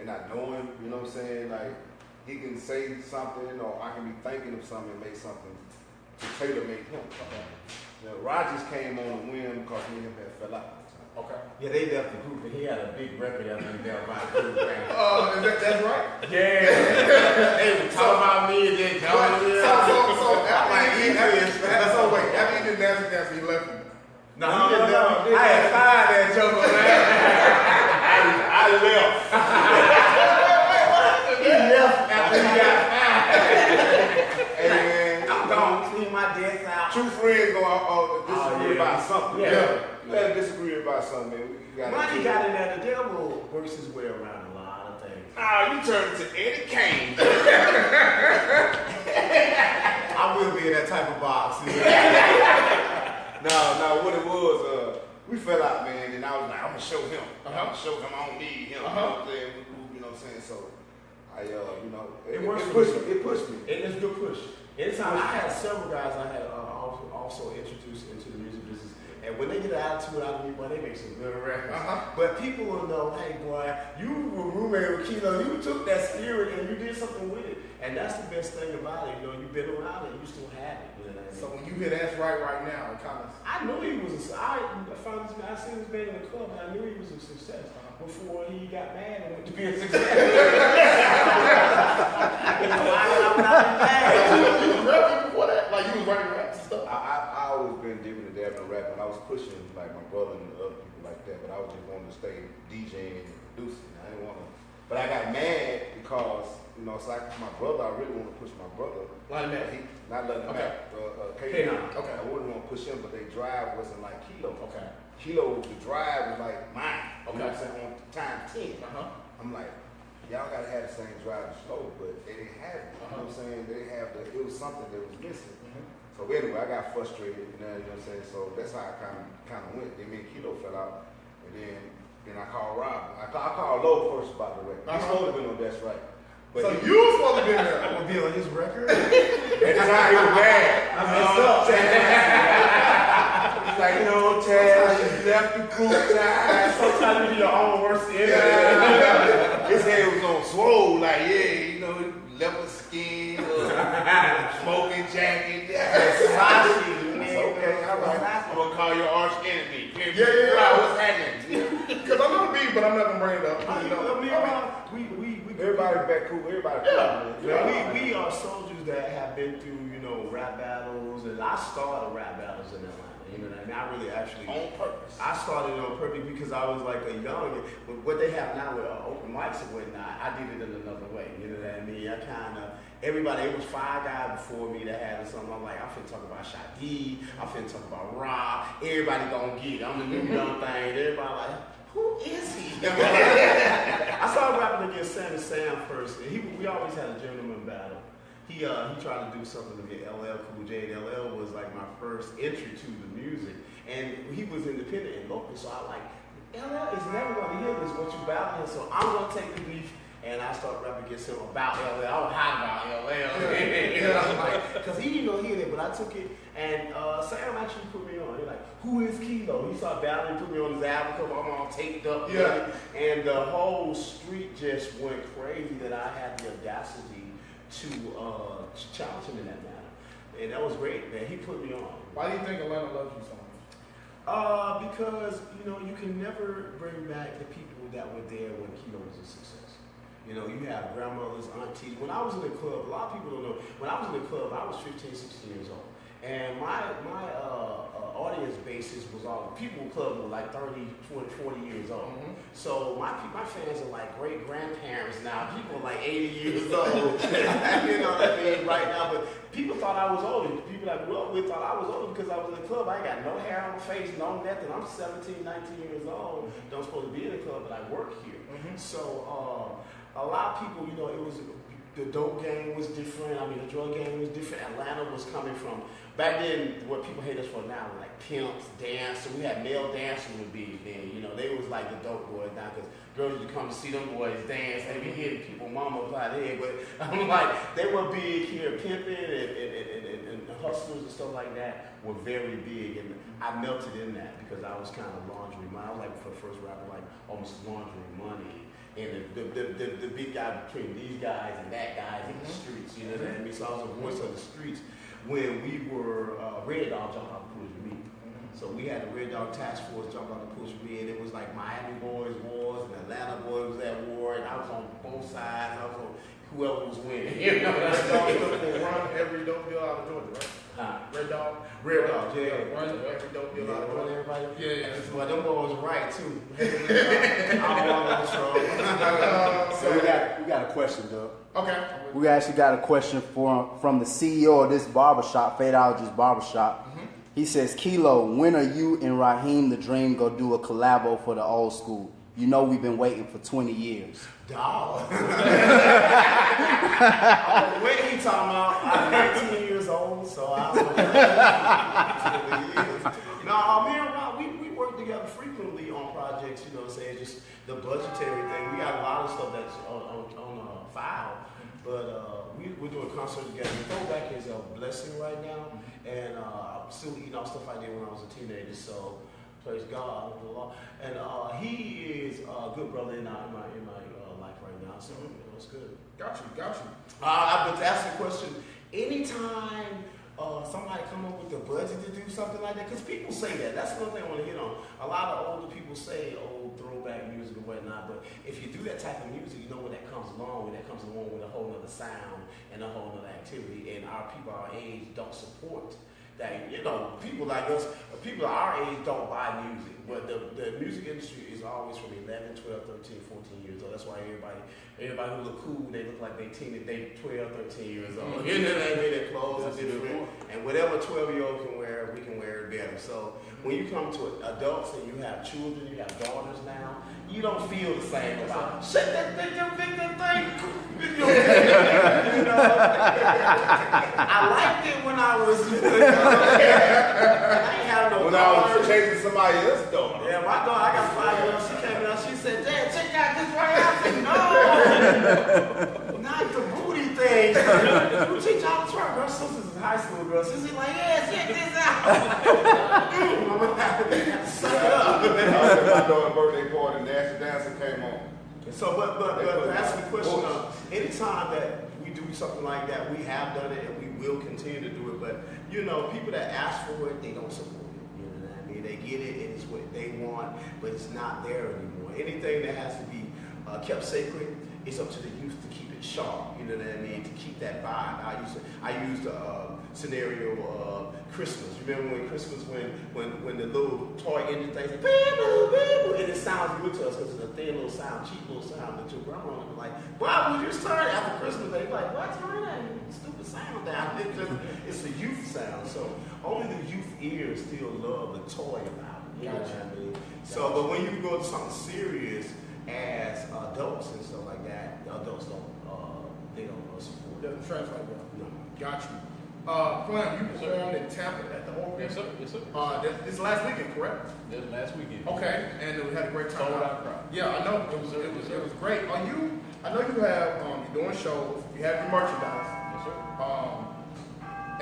And I know him, you know what I'm saying? Like, he can say something, or I can be thinking of something and make something to tailor-make him. Now, Rogers came on a whim because me and him had fell out. Okay. Yeah, they left the group, and he had a big record after he left my group. That's right. Yeah. They were talking about me and then telling me. So wait, after he did Nasty Nasty, he left him. No, he didn't left me. I had fired that joker, man. I left. He left after he got fired. Hey, man. I'm gonna clean my desk out. True friends gonna disagree about something. Yeah. You gotta disagree about something, man. Money got in there. The devil works his way around a lot of things. You turned into Eddie Kane. I will be in that type of box. No, what it was, we fell out, man, and I was like, I'm gonna show him. I'm gonna show him I don't need him. You know what I'm saying? You know what I'm saying? So, it pushed me. It's a good push. Anytime I had several guys I had also introduced into the music business. And when they get an attitude out of me, boy, they make some good records. But people will know, hey, boy, you were roommate with Kilo. You took that spirit and you did something with it. And that's the best thing about it. You know, you've been around it, you still have it. You know what I mean? So when you hear That's Right now, it kind of... I knew he was I seen this man in the club, and I knew he was a success before he got mad and went to be a success. I'm not mad. You was rapping before that? Like you was writing raps and stuff? I always been dipping and dabbing in rap, and I was pushing like my brother and other people like that, but I was just wanting to stay DJing and producing. I didn't want to, but I got mad because, you know, it's like my brother, I really want to push my brother. Line Mac. Not letting him out. K9. Okay. I wouldn't want to push him, but their drive wasn't like Kilo. Okay. Kilo, the drive was like mine. Okay. You know what I'm saying? On time 10. I'm like, y'all gotta have the same drive as Slow, but they didn't have it. You know what I'm saying? They didn't have it was something that was missing. So anyway, I got frustrated, you know what I'm saying? So that's how I kind of went. Then me and Kilo fell out, and then I called Rob. I called Low first about the record. He's supposed to be on That's Right. But so you was supposed to be there. I'm gonna be on his record. That's how he was bad. I messed up. He's like, you know, Taz, you left the group, Taz. Sometimes you be your own worst enemy. His head was on swole, like, you know, leopard skin, smoking jacket. Okay, all right. I'm gonna call your arch enemy. What's happening? Because I know the beat, but I'm not gonna bring it up. Everybody back cool. Everybody cool. Yeah. We are soldiers that have been through, you know, rap battles, and I started rap battles in Atlanta. You know what I mean? I really actually on purpose. I started on purpose because I was like a young. But what they have now with open mics and whatnot, I did it in another way. You know what I mean? I kind of everybody. It was 5 guys before me that had something. I'm like, I'm finna talk about Shadi. I'm finna talk about Rob. Everybody gonna get it. I'm the new young thing. Everybody like, who is he? I started rapping against Sam first, and we always had a gentleman battle. He tried to do something to get LL Cool J, and LL was like my first entry to the music. And he was independent and local, so I like, LL is never gonna hear this, what you battling, so I'm gonna take the beef. And I started rapping against him about LL. I was hot about LL. Because he didn't know he did it, but I took it. And Sam actually put me on. He's like, who is Kilo? He started battling, put me on his album because I'm all taped up. Yeah. And the whole street just went crazy that I had the audacity to challenge him in that manner. And that was great, man. He put me on. Why do you think Atlanta loves you so much? Because, you can never bring back the people that were there when Kilo was a success. You have grandmothers, aunties. When I was in the club, a lot of people don't know, when I was in the club, I was 15, 16 years old. And my audience basis was all, people in the club were like 30, 20, 40 years old. Mm-hmm. So my fans are like great grandparents now. People are like 80 years old. You know what I mean? Right now. But people thought I was older. People I grew up with thought I was older because I was in the club. I ain't got no hair on my face, no nothing. I'm 17, 19 years old. Don't supposed to be in the club, but I work here. Mm-hmm. So, a lot of people, it was, the dope game was different. I mean, the drug game was different. Atlanta was coming from, back then, what people hate us for now, like pimps, dancers. We had male dancers would be then, they was like the dope boys now, because girls used to come to see them boys dance. They be hitting people, mama by the head, but I'm like, they were big here, pimping and hustlers and stuff like that were very big, and I melted in that because I was kind of laundry money. I was like, for the first rapper, like almost laundering money. And the big guy between these guys and that guys in the streets, you know what I mean? So I was a voice of the streets when we were Red Dog jump out the push with me. So we had the Red Dog Task Force jump out the push with me, and it was like Miami boys wars and Atlanta boys was at war, and I was on both sides. I was on whoever was winning. Red Dog will run every dope deal out of Georgia, right? Red Dog, yeah. Run every dope deal out of Georgia. Everybody. Yeah. Well, them boys was right too. I don't want no trouble. So we got a question, Doug. Okay. We actually got a question from the CEO of this barbershop, Fadeologist Barbershop. Mm-hmm. He says, Kilo, when are you and Raheem the Dream gonna do a collabo for the old school? We've been waiting for 20 years. Dog. Wait, he talking about I'm 19 years old, so I don't know. No, me and Rob, we work together frequently on projects, just the budgetary thing. We got a lot of stuff that's on file, but we're doing concerts together. Throwback is a blessing right now, and I'm still eating all stuff I did when I was a teenager, so praise God, and he is a good brother in my life right now, so it's good. Got you. But to ask the question, anytime somebody come up with the budget to do something like that, because people say that. That's one thing I want to hit on. A lot of older people say old throwback music and whatnot, but if you do that type of music, you know what that comes along with. That comes along with a whole other sound and a whole other activity, and our people our age don't support that. People like us, people our age don't buy music, but the music industry is always from 11, 12, 13, 14 years old. That's why everybody who look cool, they look like they 12, 13 years old. You know what I mean? Their clothes are different, and whatever 12-year-old can wear, we can wear it better. So when you come to adults and you have children, you have daughters now, you don't feel the same about shut that thing, I liked it when I was I ain't have no when I was chasing somebody else's daughter. Yeah, my daughter, I got 5 years old. She came in and she said, Dad, check out this right here. I said, no, not the booty thing. You teach how to twerk. Her sister's in high school, girl. She's like, yeah, check this out. Suck it up. My daughter's birthday party, the National Dancer came on. So, but to answer the question, anytime that we do something like that, we have done it and we will continue to do it. But, people that ask for it, they don't support it. You know what I mean? They get it and it's what they want, but it's not there anymore. Anything that has to be kept sacred, it's up to the youth to keep it sharp. You know what I mean? To keep that vibe. I used a scenario of Christmas. Remember when Christmas, when the little toy engine things, like, and it sounds good to us because it's a thin little sound, cheap little sound. But your grandma was like, "Bob, would you start after Christmas?" They like, "What? Turn that stupid sound down." It's a youth sound. So only the youth ears still love the toy about it. You know what I mean? So, but when you go to something serious as adults and stuff like that, the adults don't they don't support. Doesn't translate well. No. Got you. Flam, you performed in Tampa at the Open. Yes, sir. Yes, sir. This last weekend, correct? This last weekend. Okay, and we had a great time. Sold out crowd. Yeah, I know. It was great. Are you? I know you have. You're doing shows. You have your merchandise. Yes, sir.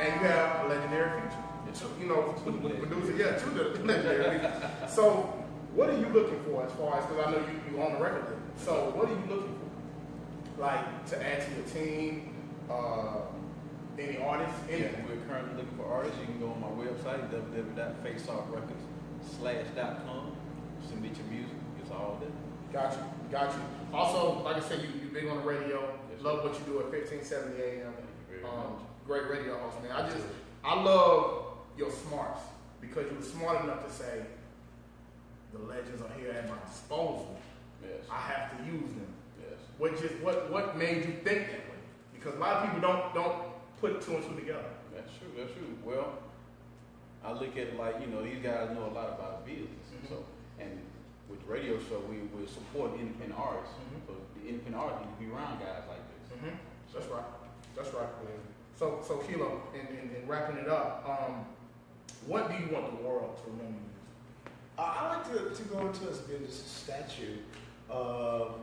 And you have a legendary feature. Yes, sir. You know, producer. Yeah, two legendary features. So, what are you looking for as far as? Because I know you on the record label. So, what are you looking for? Like to add to your team? Any artists? Anything? We're currently looking for artists. You can go on my website, www.faceoffrecords.com. Submit your music. It's all there. Got you. Also, like I said, you're big on the radio. Yes, Love what you do at 1570 AM. Thank you very much. Great radio host, man. I love your smarts because you were smart enough to say the legends are here at my disposal. Yes. I have to use them. Yes. What made you think that way? Because a lot of people don't put two and two together. That's true. That's true. Well, I look at it like, these guys know a lot about business. Mhm. So, and with the radio show, we're supporting independent artists. Mhm. So the independent artists need to be around guys like this. That's right. So Kilo, in wrapping it up, what do you want the world to remember you? I like to go into as being just a statue of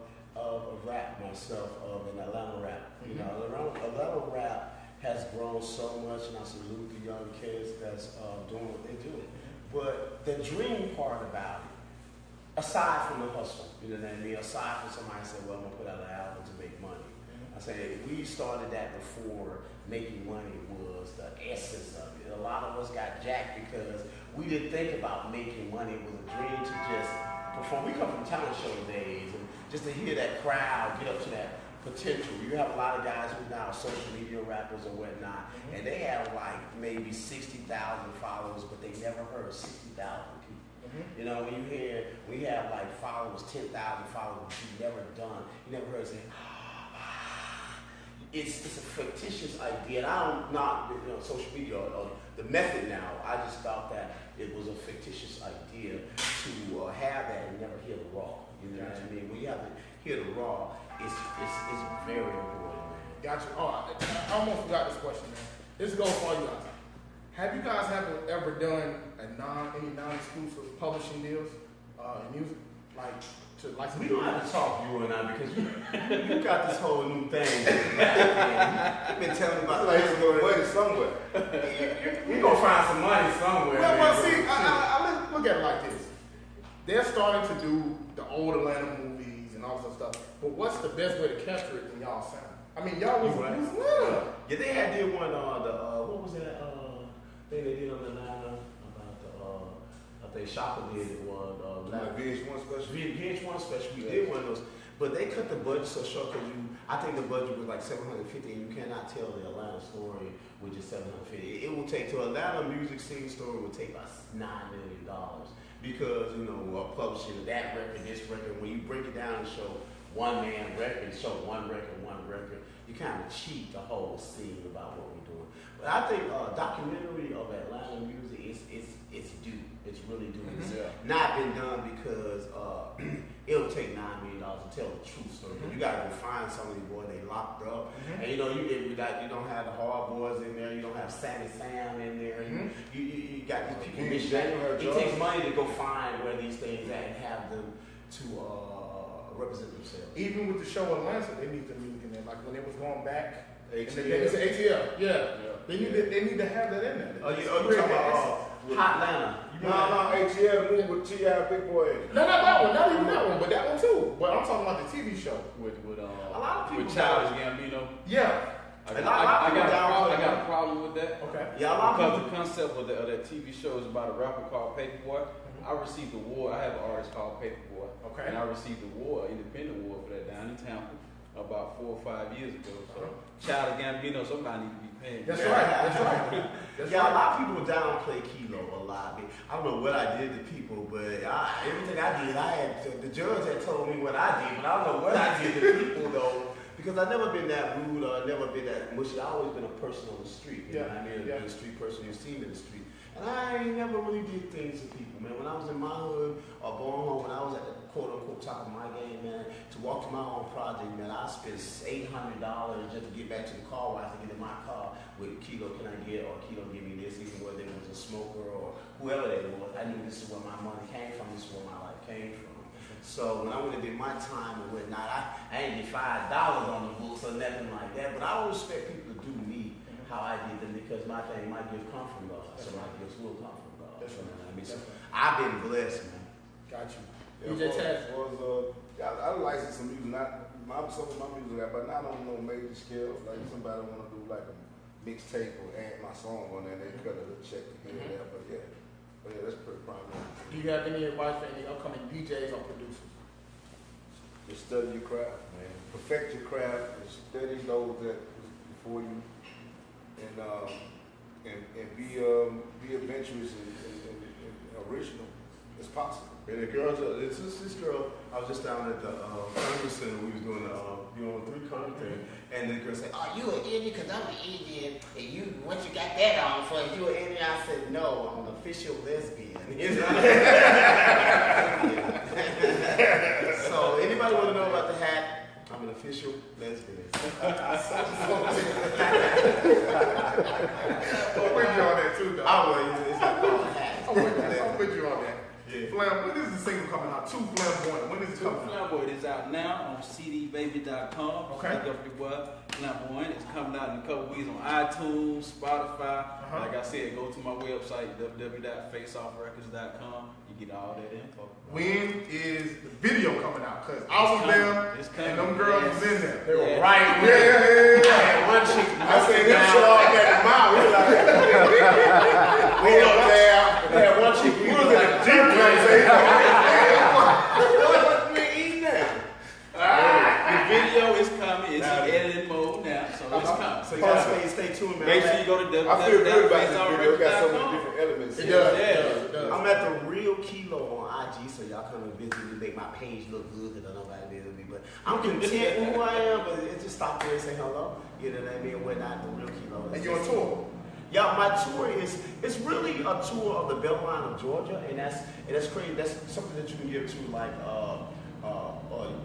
rap myself, of an Atlanta rap. You know, Atlanta rap has grown so much, and I salute the young kids that's doing what they do. But the dream part about it, aside from the hustle, you know what I mean? Aside from somebody saying, well, I'm going to put out an album to make money. I say we started that before making money was the essence of it. A lot of us got jacked because we didn't think about making money. It was a dream to just perform. We come from talent show days, and just to hear that crowd get up to that potential. You have a lot of guys who now are social media rappers or whatnot, and they have like maybe 60,000 followers, but they never heard 60,000 people. You know, when we have like followers, 10,000 followers, but you never heard say, it's a fictitious idea, and I'm not social media or the method now. I just thought that it was a fictitious idea to have that and never hear the raw. You know what I mean? When you have to hear the raw, it's very important, man. Gotcha. Oh, I almost forgot this question, man. This goes for you guys. Have you guys ever done any non-exclusive publishing deals in music? We don't have to talk, you and I, because you got this whole new thing. You've been telling me about Like it's going money somewhere. You're going to find some money somewhere. Well, see, I look at it like this. They're starting to do the old Atlanta movies and all this stuff, but what's the best way to capture it than y'all sound? I mean, y'all was Atlanta. Yeah, they did one what was that thing they did on Atlanta about I think Shaka did one. VH1 special. VH1 special. We did one of those, but they cut the budget so short because I think the budget was like $750, and you cannot tell the Atlanta story with just $750. It will take to Atlanta music scene story would take about $9 million because publishing that record, this record. When you break it down and show one man record, one record, you kind of cheat the whole scene about what we're doing. But I think documentary of Atlanta music it's due. It's really due. It's not been done because it'll take $9 million to tell the true story. You gotta go find some of these boys they locked up, and you don't have the hard boys in there. You don't have Sammy Sam in there. You got these people. It takes money to go find where these things at and have them to represent themselves. Even with the show Atlanta, they need the music in there. Like when it was going back. ATL. It's ATL. Yeah. They need to have that in there. You talking about Hot Atlanta? No, ATL moved with T.I. Big Boy. No, not that one. Not even that one, but that one too. But I'm talking about the TV show. With a lot of people with Childish Gambino. Yeah. I got a problem with that. Okay. Yeah, a lot of because people. the concept of that TV show is about a rapper called Pkwy. I received an award. I have an artist called Pkwy. Okay. And I received an award, independent award for that down in Tampa about 4 or 5 years ago. So Childish Gambino, somebody need to be paying. That's right. A lot of people downplay Kilo a lot. I don't know what I did to people, but everything I did, the judge had told me what I did, but I don't know what I did to people though. Because I've never been that rude or never been that mushy. I've always been a person on the street. You know what I mean? Been a street person who's seen in the street. And I ain't never really did things to people, man. When I was in my hood or going home, when I was at the quote unquote top of my game, man. To walk to my own project, man, I spent $800 just to get back to the car wash to get in my car with Kilo, can I get, or Kilo give me this, even whether it was a smoker or whoever they was. I knew this is where my money came from, this is where my life came from. So when I went to do my time and whatnot, I ain't get $5 on the books or nothing like that. But I don't expect people to do me how I did them because my gift come from God. So my gifts will come from God. That's right. You know what I mean? So I've been blessed, man. Got you. Yeah, DJ Taz. I license some music, some of my music, but not on no major scale. Like somebody want to do like a mixtape or add my song on there, they cut a little check to get it there. But yeah, that's pretty primary. Do you have any advice for any upcoming DJs or producers? Just study your craft, man. Perfect your craft and study those that was before you, and be adventurous and original as possible. And the girls, this girl, I was just down at the Congress Center, we was doing the 3 country thing, and the girl said, "Oh, you an Indian? Because I'm an Indian, and you, once you got that on for you an Indian?" I said, "No, I'm an official lesbian." You know? So anybody want to know about the hat? I'm an official lesbian. I'm with you on that too, though. I will. It's not called a hat. I'm with you on that. Yeah. Flam, when is the single coming out? Too Flamboyant. When is it coming out? Flamboyant is out now on cdbaby.com. Okay. Look up your boy Flamboyant. It's coming out in a couple weeks on iTunes, Spotify. Like I said, go to my website, www.faceoffrecords.com. You get all that info. When is the video coming out? Because I was there and them girls was in there. They were Yeah. right there. Yeah. One chick, I said, them shit all that mouth. We were like, we up there. We had one chick, we was like, deep conversation. What we eating now? The video is coming. It's in editing mode now, so it's coming. So you gotta stay tuned, man. Make sure you go to I feel good about this video. It got so many www.faceoffrecords.com. different elements. It in it. does. I'm at the real Kilo on IG, so y'all come and visit me, make my page look good, because I know nobody did me. But I'm content with who I am, but it just stop there and say hello. You know what I mean? We're not the real Kilo. And you on tour? Yeah, my tour it's really a tour of the Beltline of Georgia, and that's crazy. That's something that you can give to like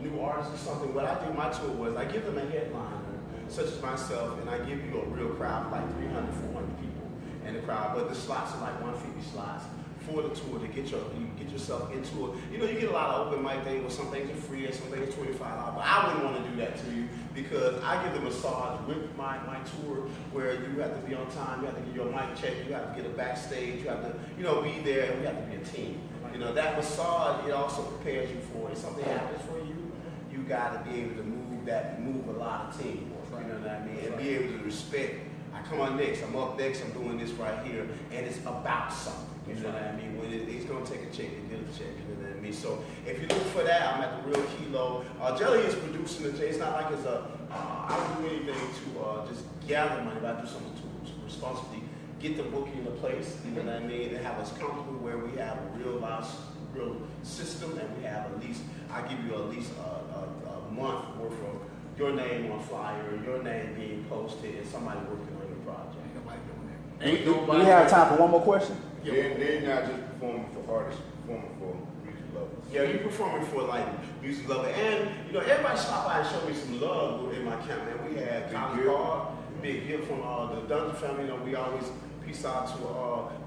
new artists or something. What I do my tour was I give them a headliner, such as myself, and I give you a real crowd of like 300, 400 people in the crowd. But the slots are like 150 slots for the tour to get yourself into it. You know, you get a lot of open mic things where some things are free and some things are $25. But I wouldn't want to do that to you because I give the massage with my tour where you have to be on time, you have to get your mic checked, you have to get a backstage, you have to, be there, and we have to be a team. You know, that massage, it also prepares you for it. If something happens for you, you got to be able to move a lot of teamwork. You know what I mean? And be able to respect. I come on next, I'm up next, I'm doing this right here, and it's about something. You know what I mean? When it's going to take a check to get a check. You know what I mean? So if you look for that, I'm at the real Kilo. Jelly is producing it. It's not like it's I don't do anything to just gather money, but I do something to responsibly get the booking in place. You know what I mean? And have us comfortable where we have a real system, and we have at least, I give you at least a month worth of your name on flyer, your name being posted, and somebody working on your project. Ain't nobody doing that. Do we have time for one more question? Then you're not just performing for artists, you're performing for music lovers. Yeah, you performing for like music lover, and everybody stop by and show me some love in my camp. Man, we had College Bar, big gift from the Dungeon family. We always peace out to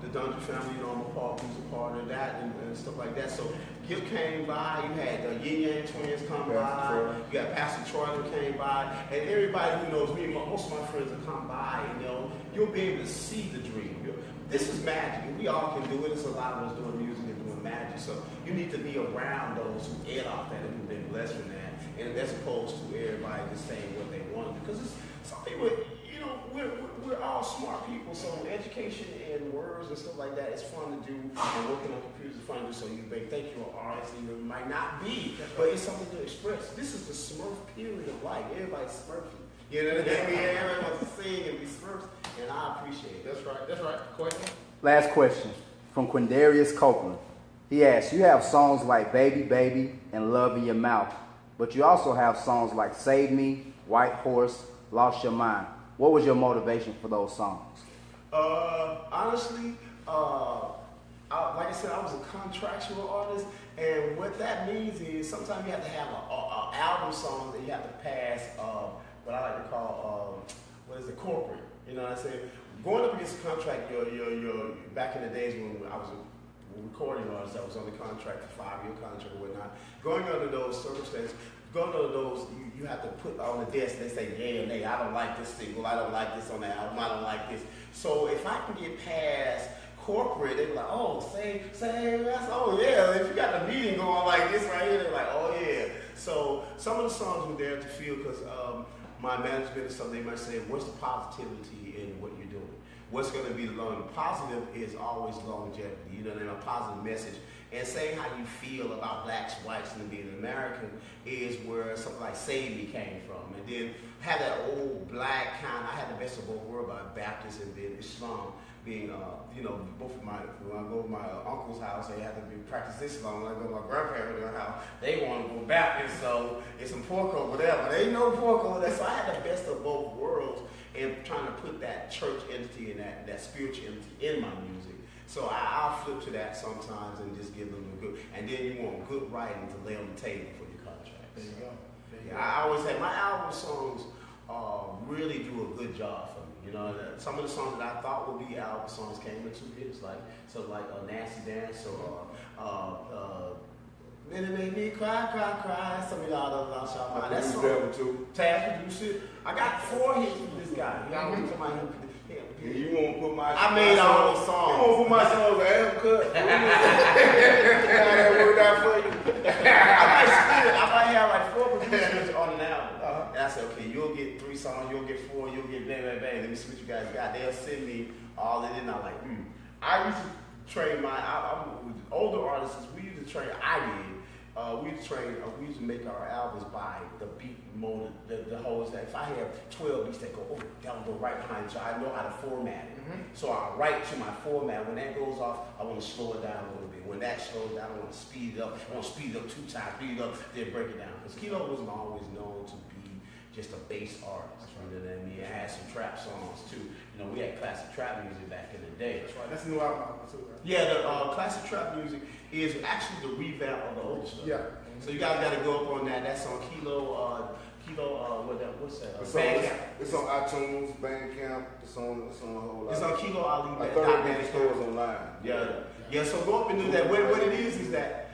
the Dungeon family. I'm a part, who's a part of that and stuff like that. So Gift came by. You had the Yin Yang twins come by. You got Pastor Troy that came by, and everybody who knows me, most of my friends will come by, and you'll be able to see the dream. This is magic. We all can do it. There's a lot of us doing music and doing magic. So you need to be around those who ate off that and who've been blessed from that. And as opposed to everybody just saying what they want. Because some people, we're all smart people. So education and words and stuff like that is fun to do. And working on computers is fun to do. So you may think you're an artist and you might not be. But it's something to express. This is the Smurf period of life. Everybody's Smurfing. You know what I mean? Everybody wants to sing and be Smurfs. And I appreciate it. That's right. Question? Last question from Quindarius Copeland. He asks, you have songs like Baby, Baby, and Love in Your Mouth, but you also have songs like Save Me, White Horse, Lost Your Mind. What was your motivation for those songs? Honestly, like I said, I was a contractual artist, and what that means is sometimes you have to have an album song that you have to pass what I like to call what is it, corporate. You know what I'm saying? Going up against a contract, you're back in the days when I was a recording artist, I was on the contract, a 5-year contract or whatnot. Going under those circumstances, going under those, you have to put on the desk, they say, yeah or nay, I don't like this single, I don't like this on the album, I don't like this. So if I can get past corporate, they be like, oh, say, that's, oh yeah, if you got the meeting going like this right here, they're like, oh yeah. So some of the songs were there to feel, because my management and stuff, they might say, what's the positivity in what you're doing? What's going to be the long? Positive is always longevity, you know what I mean? A positive message. And saying how you feel about blacks, whites, and being an American is where something like Save Me came from. And then have that old black kind, I had the best of both worlds about Baptist and then Islam. Being, you know, both of my, when I go to my uncle's house, they have to be practice Islam. When I go to my grandparents' house, they want to go Baptist, so it's some pork over there, but ain't no pork over there. So I had the best of both worlds and trying to put that church entity and that spiritual entity in my music. So I'll flip to that sometimes and just give them a good, and then you want good writing to lay on the table for your contract. There you go. Yeah, I always say my album songs really do a good job for me. You know, some of the songs that I thought would be album songs came into hits, like something like Nasty Dance or Then It Made Me Cry, Cry, Cry. Some of y'all don't know about that song. Too. Taz produced it. I got 4 hits from this guy. You got to my hit. Yeah, you won't put my. I made all those songs. You won't put my songs as album cut. That worked out for you. I might have like 4 producers on an album. And I said, okay, you'll get 3 songs, you'll get 4, you'll get bang, bang, bang. Let me see what you guys got. They'll send me all of it, and I'm like, I used to train with older artists, we used to train, we used to make our albums by the beat mode, the whole thing. If I have 12 beats that go, oh, that will go right behind it, so I know how to format it. So I write to my format. When that goes off, I want to slow it down a little bit. When that slows down, I want to speed it up. I want to speed it up 2 times, speed it up, then break it down. Because Kilo wasn't always known to be just a bass artist. You know what I mean? It had some trap songs too. You know, we had classic trap music back in the day. That's right. That's a new album too, right? Yeah, the classic trap music is actually the revamp of the old stuff. Yeah. So you guys got to go up on that. That's on Kilo. What's that? Bandcamp. It's on iTunes, Bandcamp. It's on a whole lot. It's on Kilo Ali. Like 30 stores online. Yeah. So go up and do that. What it is that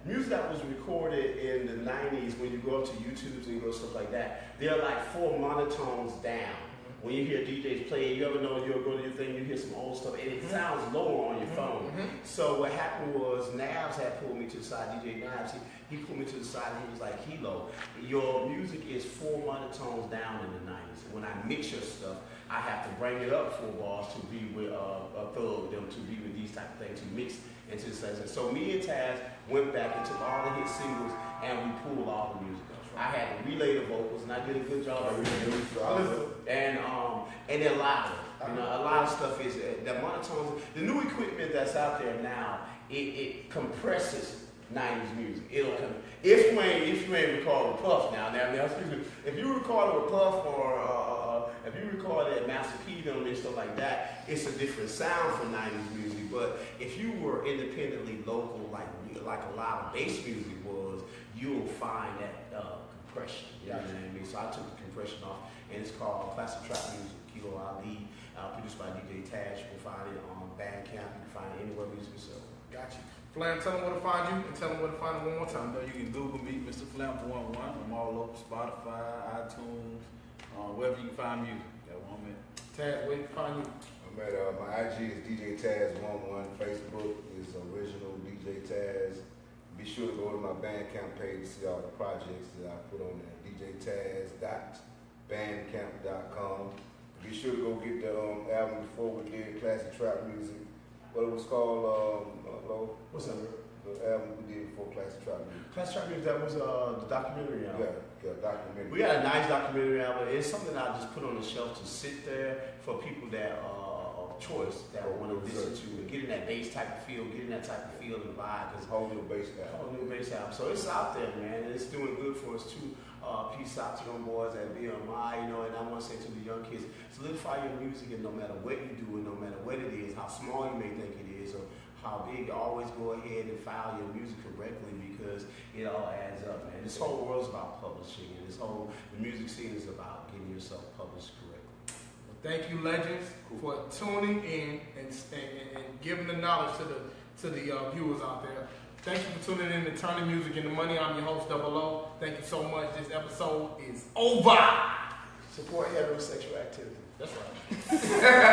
music that was recorded in the 90s, when you go up to YouTube and you go stuff like that, they're like 4 monotones down. When you hear DJs play, you ever know you'll go to your thing, you hear some old stuff, and it sounds lower on your phone. So what happened was, Navs had pulled me to the side, DJ Navs, he pulled me to the side and he was like, Kilo, your music is 4 monotones down in the 90s. When I mix your stuff, I have to bring it up 4 bars to be with a thug, them to be with these type of things, to mix into the same. So me and Taz went back and took all the hit singles and we pulled all the music. I had to relay the vocals, and I did a good job of relaying and they're louder. You know, a lot of stuff is the monotones. The new equipment that's out there now, it compresses 90s music. If you ain't recorded with Puff now, excuse me, if you recorded with Puff or if you recorded at Master P and stuff like that, it's a different sound for 90s music. But if you were independently local, like a lot of bass music was, you'll find that compression. You know what I mean? So I took the compression off, and it's called Classic Trap Music, Kilo Ali, produced by DJ Taz. You can find it on Bandcamp. You can find it anywhere music is sold. Got you. Flam, tell them where to find you, and tell them where to find it one more time. You can Google me, Mr. Flamboyant 1. I'm all over Spotify, iTunes, wherever you can find music. Got 1 minute. Taz, where you find you? I'm at my IG is DJ Taz11. Facebook is Original DJ Taz. Be sure to go to my Bandcamp page to see all the projects that I put on there. DJTaz.bandcamp.com. Be sure to go get the album before we did Classic Trap Music. What it was called, What's that? The album we did before Classic Trap Music. Classic Trap Music, that was the documentary album. Yeah, documentary. We got a nice documentary album. It's something I just put on the shelf to sit there for people that of choice that want to listen to and get in that bass type of feel, get in that type of feel and vibe. Whole new bass album. Whole new bass album. So it's out there, man, and it's doing good for us too. Peace out to them boys at BMI, you know, and I want to say to the young kids, solidify your music, and no matter what you do and no matter what it is, how small you may think it is or how big, always go ahead and file your music correctly because it all adds up, man. This whole world's about publishing, and the music scene is about getting yourself published correctly. Well, thank you, Legends, for tuning in and giving the knowledge to the viewers out there. Thank you for tuning in to Turning Music into Money. I'm your host, Bulloh. Thank you so much. This episode is over. Support heterosexual activity. That's right.